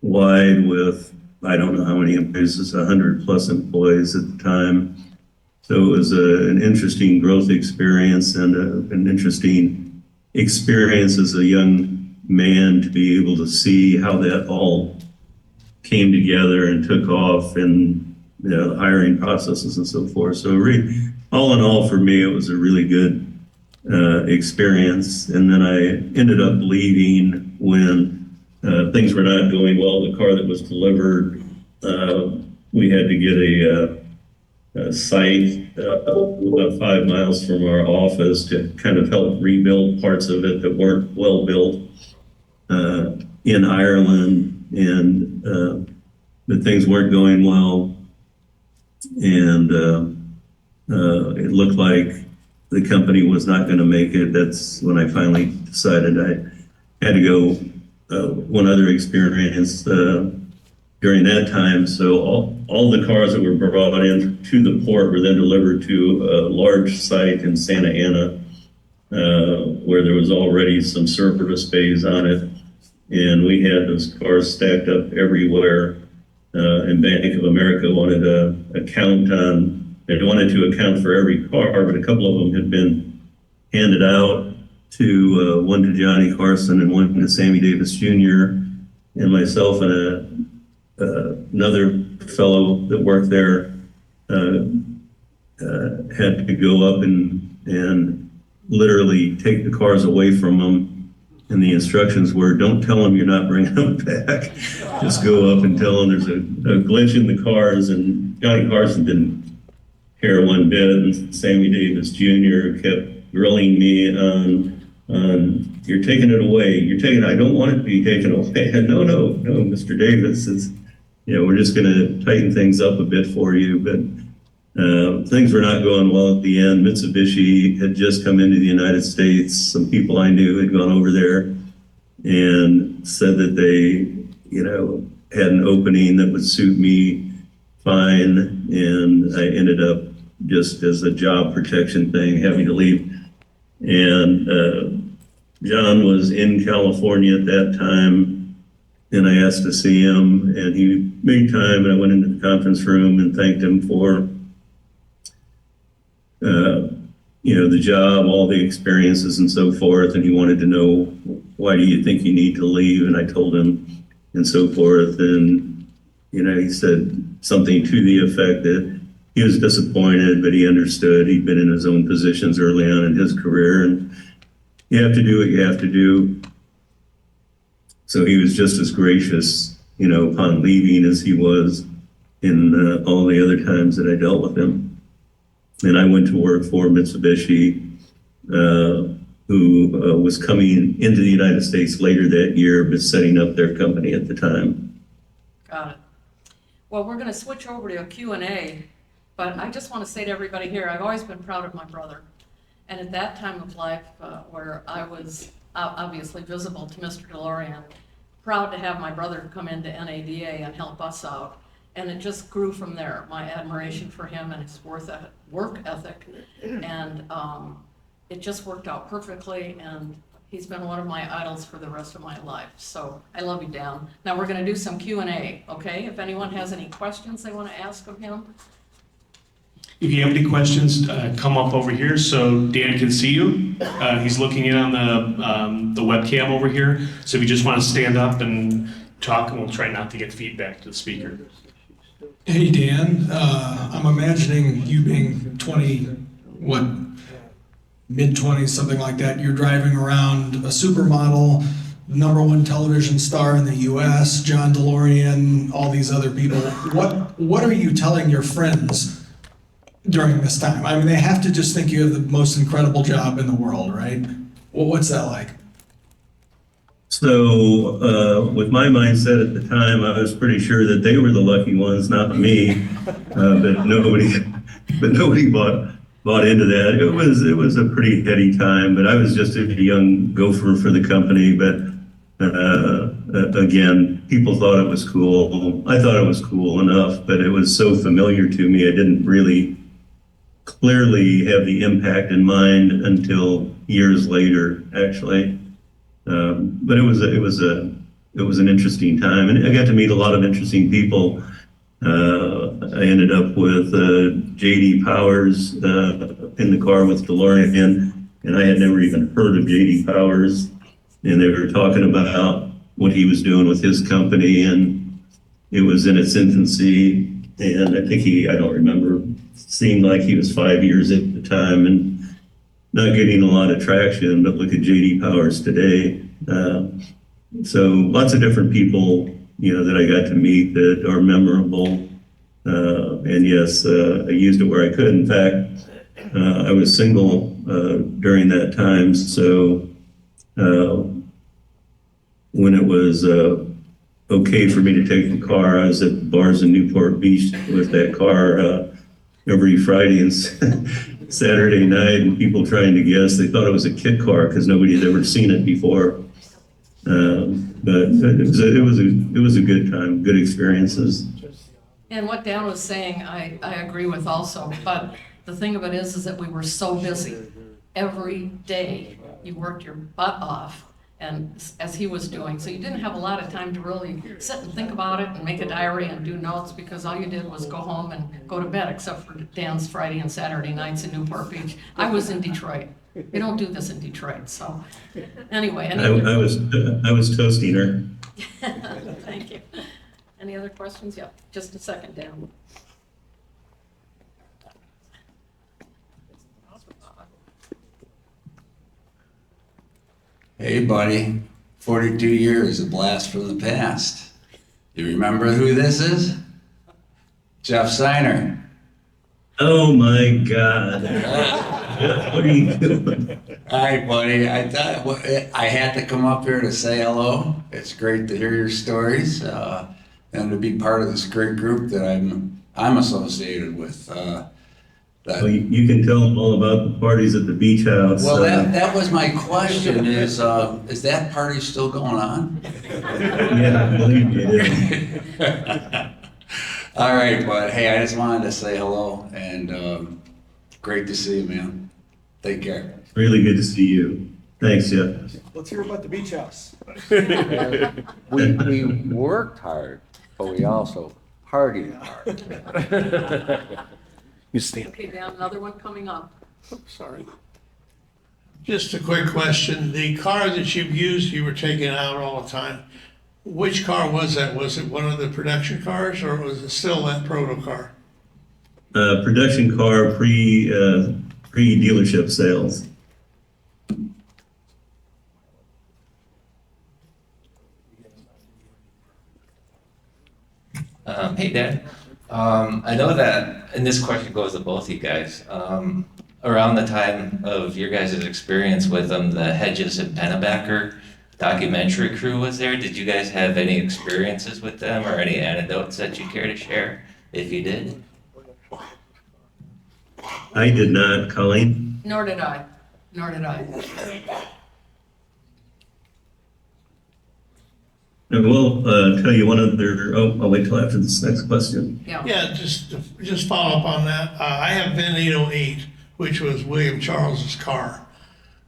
wide with, I don't know how many employees, 100 plus employees at the time. So it was an interesting growth experience and an interesting experience as a young man to be able to see how that all came together and took off, and the hiring processes and so forth. So really, all in all, for me, it was a really good experience. And then I ended up leaving when things were not going well. The car that was delivered, we had to get a site about 5 miles from our office to kind of help rebuild parts of it that weren't well built in Ireland, and but things weren't going well, and it looked like the company was not going to make it. That's when I finally decided I had to go. One other experience during that time. So all the cars that were brought in to the port were then delivered to a large site in Santa Ana. where there was already some service bays on it. And we had those cars stacked up everywhere. And Bank of America wanted they wanted to account for every car, but a couple of them had been handed out to one to Johnny Carson and one to Sammy Davis Jr. and myself and another fellow that worked there had to go up and literally take the cars away from them. And the instructions were, don't tell them you're not bringing them back. Just go up and tell them there's a glitch in the cars. And Johnny Carson didn't care one bit. And Sammy Davis Jr. kept grilling me on you're taking it away. I don't want it to be taken away. No, Mr. Davis, we're just going to tighten things up a bit for you. But things were not going well at the end. Mitsubishi had just come into the United States. Some people I knew had gone over there and said that they, had an opening that would suit me fine. And I ended up just as a job protection thing, having to leave. And John was in California at that time, and I asked to see him, and he made time, and I went into the conference room and thanked him for the job, all the experiences and so forth. And he wanted to know, why do you think you need to leave? And I told him and so forth. And, he said something to the effect that he was disappointed, but he understood. He'd been in his own positions early on in his career, and you have to do what you have to do. So he was just as gracious, upon leaving as he was in all the other times that I dealt with him. And I went to work for Mitsubishi, who was coming into the United States later that year, but setting up their company at the time. Got it. Well, we're going to switch over to a Q&A, but I just want to say to everybody here, I've always been proud of my brother. And at that time of life, where I was obviously visible to Mr. DeLorean, proud to have my brother come into NADA and help us out. And it just grew from there, my admiration for him and his work ethic. And it just worked out perfectly, and he's been one of my idols for the rest of my life. So I love you, Dan. Now we're gonna do some Q&A, okay? If anyone has any questions they wanna ask of him. If you have any questions, come up over here so Dan can see you. He's looking in on the webcam over here. So if you just want to stand up and talk, and we'll try not to get feedback to the speaker. Hey Dan, I'm imagining you being 20, mid-20s, something like that. You're driving around a supermodel, #1 television star in the US, John DeLorean, all these other people. What are you telling your friends during this time? I mean, they have to just think you have the most incredible job in the world, right? Well, what's that like? So with my mindset at the time, I was pretty sure that they were the lucky ones, not me. But nobody bought into that. It was a pretty heady time, but I was just a young gopher for the company. But again, people thought it was cool. I thought it was cool enough, but it was so familiar to me, I didn't really clearly have the impact in mind until years later, actually. But it was an interesting time, and I got to meet a lot of interesting people. I ended up with J.D. Powers in the car with DeLorean, and I had never even heard of J.D. Powers, and they were talking about what he was doing with his company, and it was in its infancy. And I think I don't remember, seemed like he was 5 years at the time and not getting a lot of traction, but look at J.D. Powers today. So lots of different people, that I got to meet that are memorable. And yes, I used it where I could. In fact, I was single during that time. So when it was okay for me to take the car, I was at bars in Newport Beach with that car every Friday and Saturday night, and people trying to guess. They thought it was a kit car because nobody had ever seen it before. But it was a good time, good experiences. And what Dan was saying, I agree with also, but the thing of it is that we were so busy. every day. You worked your butt off, and as he was doing, so you didn't have a lot of time to really sit and think about it and make a diary and do notes, because all you did was go home and go to bed, except for Dan's Friday and Saturday nights in Newport Beach. I was in Detroit. We don't do this in Detroit, so anyway. I was toasting her. Thank you. Any other questions? Yeah, just a second, Dan. Hey, buddy. 42 years, a blast from the past. You remember who this is? Jeff Seiner. Oh my God. What are you doing? Hi, buddy. I thought I had to come up here to say hello. It's great to hear your stories and to be part of this great group that I'm associated with. Well, you can tell them all about the parties at the beach house. Well, that was my question. Is that party still going on? Yeah, I believe it is. All right, but hey, I just wanted to say hello and great to see you, man. Take care. Really good to see you. Thanks, Jeff. Let's hear about the beach house. We worked hard, but we also partied hard. You stand. Okay, Dan, another one coming up. Sorry. Just a quick question. The car that you've used, you were taking out all the time. Which car was that? Was it one of the production cars or was it still that proto car? Production car pre-dealership sales. Hey, Dad. I know that, and this question goes to both of you guys. Around the time of your guys' experience with them, the Hedges and Pennebaker documentary crew was there. Did you guys have any experiences with them or any anecdotes that you care to share, if you did? I did not, Colleen. Nor did I. I will tell you one other. I'll wait till after this next question. Yeah, just follow up on that. I have VIN 808, which was William Charles's car.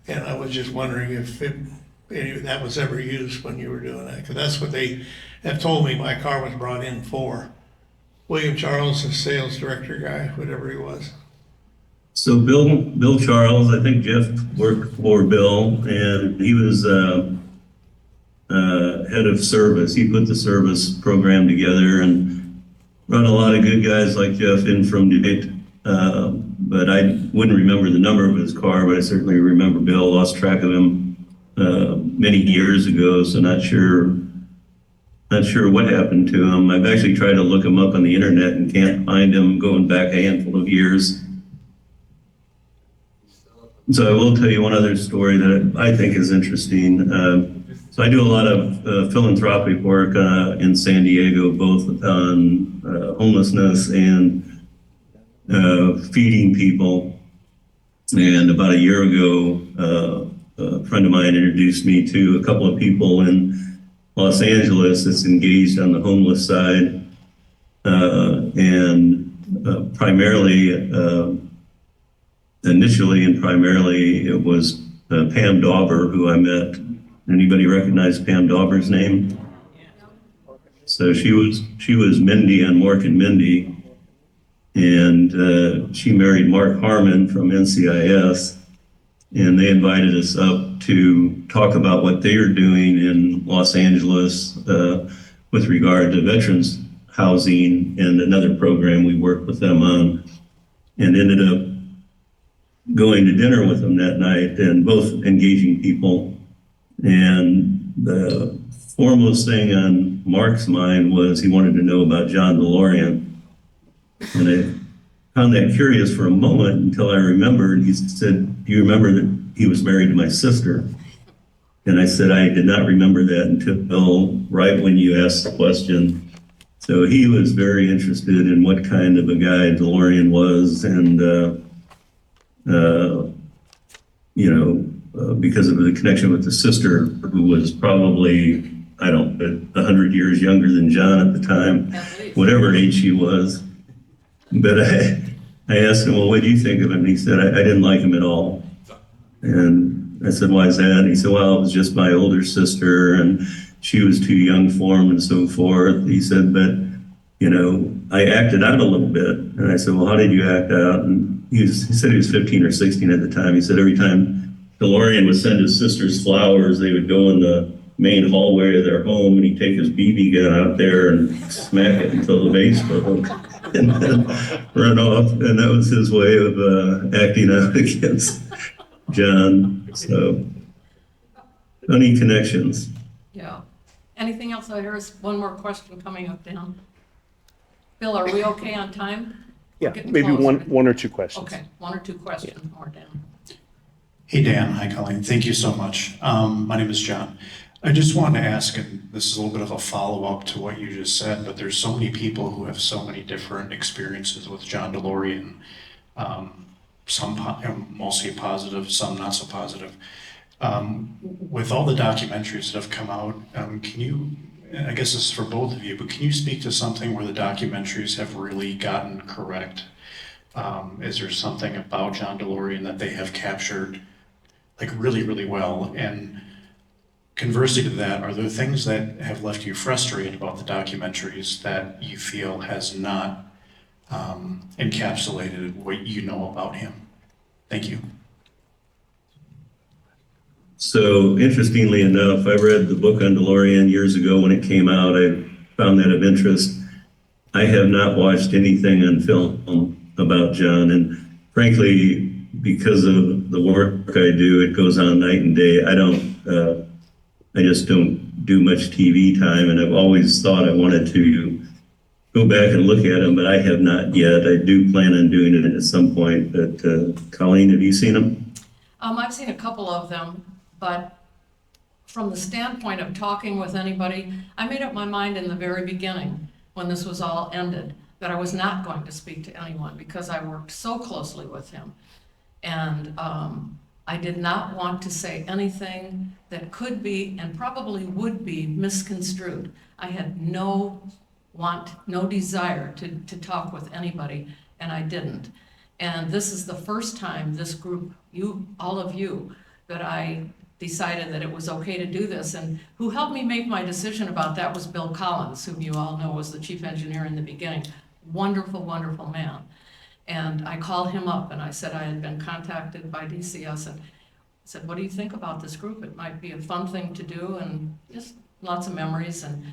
And I was just wondering if that was ever used when you were doing that, because that's what they have told me my car was brought in for. William Charles, the sales director guy, whatever he was. So Bill Charles, I think Jeff worked for Bill, and he was head of service. He put the service program together and run a lot of good guys like Jeff in from Detroit. But I wouldn't remember the number of his car, but I certainly remember Bill. Lost track of him many years ago, so not sure what happened to him. I've actually tried to look him up on the internet and can't find him going back a handful of years. So I will tell you one other story that I think is interesting. So I do a lot of philanthropic work in San Diego, both on homelessness and feeding people. And about a year ago, a friend of mine introduced me to a couple of people in Los Angeles that's engaged on the homeless side. And initially and primarily it was Pam Dauber who I met. Anybody recognize Pam Dauber's name? So she was Mindy on Mork and Mindy, and she married Mark Harmon from NCIS, and they invited us up to talk about what they are doing in Los Angeles with regard to veterans housing and another program we worked with them on, and ended up going to dinner with them that night, and both engaging people. And the foremost thing on Mark's mind was he wanted to know about John DeLorean. And I found that curious for a moment until I remembered. He said, "Do you remember that he was married to my sister?" And I said, "I did not remember that until right when you asked the question." So he was very interested in what kind of a guy DeLorean was, and because of the connection with the sister, who was probably, 100 years younger than John at the time, whatever age she was. But I asked him, "Well, what do you think of him?" And he said, I didn't like him at all. And I said, why is that? And he said, well, it was just my older sister and she was too young for him and so forth. He said, but, you know, I acted out a little bit. And I said, well, how did you act out? And he said he was 15 or 16 at the time. He said every time DeLorean would send his sisters flowers, they would go in the main hallway of their home and he'd take his BB gun out there and smack it until the base broke and then run off. And that was his way of acting out against John. So, funny connections. Yeah. Anything else? Here's one more question coming up, Dan. Bill, are we okay on time? We're Yeah, getting maybe closer. one or two questions. Okay, one or two questions more, Dan. Hey, Dan. Hi, Colleen. Thank you so much. My name is John. I just wanted to ask, and this is a little bit of a follow-up to what you just said, but there's so many people who have so many different experiences with John DeLorean. Mostly positive, some not so positive. With all the documentaries that have come out, can you, I guess this is for both of you, but can you speak to something where the documentaries have really gotten correct? Is there something about John DeLorean that they have captured like really, really well? And conversely to that, are there things that have left you frustrated about the documentaries that you feel has not encapsulated what you know about him? Thank you. So interestingly enough, I read the book on DeLorean years ago when it came out. I found that of interest. I have not watched anything on film about John, and frankly, because of the work I do, it goes on night and day. I just don't do much TV time, and I've always thought I wanted to go back and look at them, but I have not yet. I do plan on doing it at some point, but Colleen, have you seen them? I've seen a couple of them, but from the standpoint of talking with anybody, I made up my mind in the very beginning when this was all ended that I was not going to speak to anyone because I worked so closely with him. And I did not want to say anything that could be and probably would be misconstrued. I had no desire to talk with anybody, and I didn't. And this is the first time this group, all of you, that I decided that it was okay to do this. And who helped me make my decision about that was Bill Collins, whom you all know was the chief engineer in the beginning. Wonderful, wonderful man. And I called him up and I said I had been contacted by DCS and I said, what do you think about this group? It might be a fun thing to do and just lots of memories. And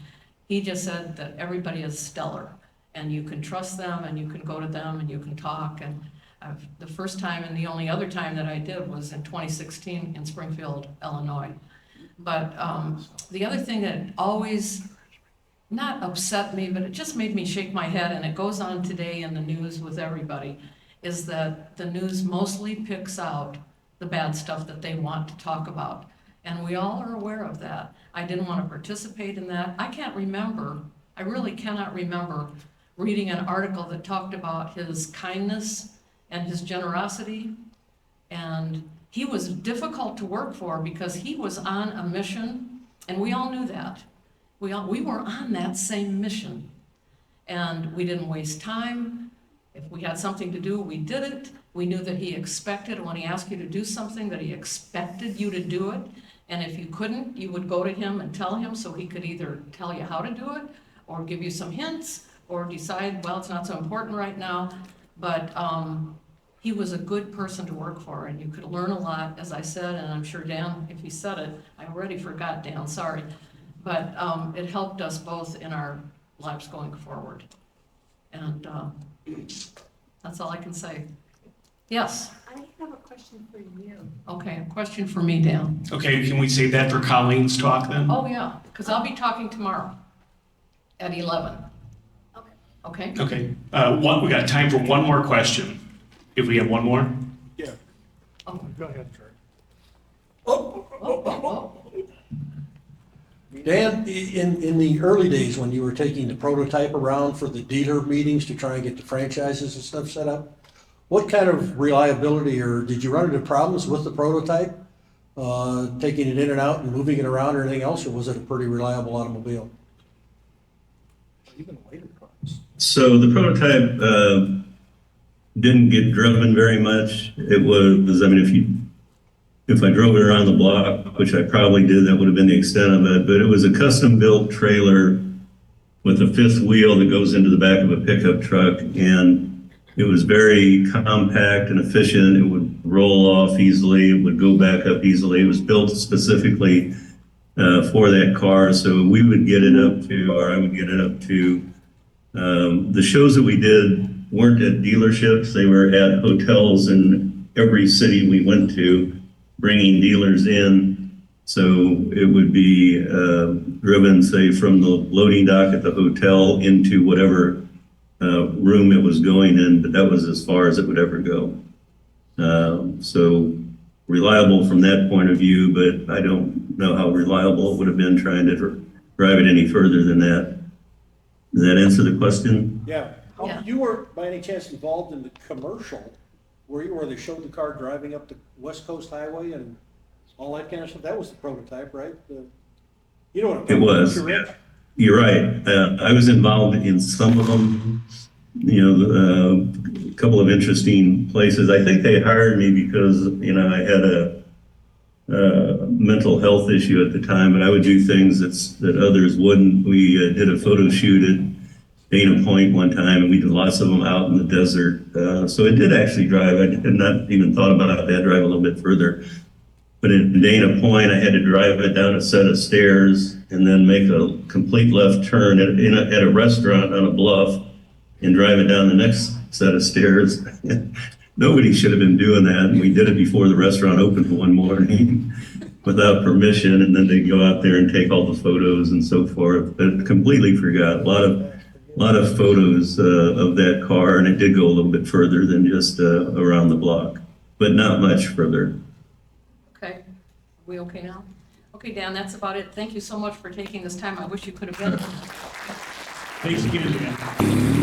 he just said that everybody is stellar and you can trust them and you can go to them and you can talk. And the first time and the only other time that I did was in 2016 in Springfield, Illinois. But the other thing that always not upset me, but it just made me shake my head, and it goes on today in the news with everybody, is that the news mostly picks out the bad stuff that they want to talk about. And we all are aware of that. I didn't want to participate in that. I really cannot remember reading an article that talked about his kindness and his generosity. And he was difficult to work for because he was on a mission, and we all knew that. We were on that same mission, and we didn't waste time. If we had something to do, we did it. We knew that he expected, when he asked you to do something, that he expected you to do it. And if you couldn't, you would go to him and tell him so he could either tell you how to do it or give you some hints or decide, well, it's not so important right now. But he was a good person to work for, and you could learn a lot, as I said, and I'm sure Dan, if he said it, I already forgot, Dan, sorry. But it helped us both in our lives going forward. And that's all I can say. Yes? I have a question for you. Okay, a question for me, Dan. Okay, can we save that for Colleen's talk then? Oh, yeah, because I'll be talking tomorrow at 11. Okay? Okay, we got time for one more question, if we have one more. Yeah. Oh. Go ahead, Kurt. Dan, in the early days when you were taking the prototype around for the dealer meetings to try and get the franchises and stuff set up, what kind of reliability, or did you run into problems with the prototype, taking it in and out and moving it around or anything else, or was it a pretty reliable automobile? Even later cars. So the prototype didn't get driven very much. It was, I mean, if I drove it around the block, which I probably did, that would have been the extent of it. But it was a custom-built trailer with a fifth wheel that goes into the back of a pickup truck, and it was very compact and efficient. It would roll off easily. It would go back up easily. It was built specifically for that car, so we would get it up to, or I would get it up to, the shows that we did weren't at dealerships. They were at hotels in every city we went to, bringing dealers in. So it would be driven, say, from the loading dock at the hotel into whatever room it was going in, but that was as far as it would ever go. So reliable from that point of view, but I don't know how reliable it would have been trying to drive it any further than that. Does that answer the question? Yeah. You weren't by any chance involved in the commercial, were you, where they showed the car driving up the West Coast Highway and all that kind of stuff? That was the prototype, right? You know what It was. Yeah. You're right. I was involved in some of them. You know, a couple of interesting places. I think they hired me because, you know, I had a mental health issue at the time, but I would do things that others wouldn't. We did a photo shoot at Dana Point one time, and we did lots of them out in the desert. So it did actually drive. I had not even thought about it. I had to drive a little bit further. But in Dana Point, I had to drive it down a set of stairs and then make a complete left turn at a restaurant on a bluff and drive it down the next set of stairs. Nobody should have been doing that. And we did it before the restaurant opened one morning without permission. And then they go out there and take all the photos and so forth. But completely forgot. A lot of photos of that car. And it did go a little bit further than just around the block, but not much further. Okay, are we okay now? Okay, Dan, that's about it. Thank you so much for taking this time. I wish you could have been. Thanks again, Dan.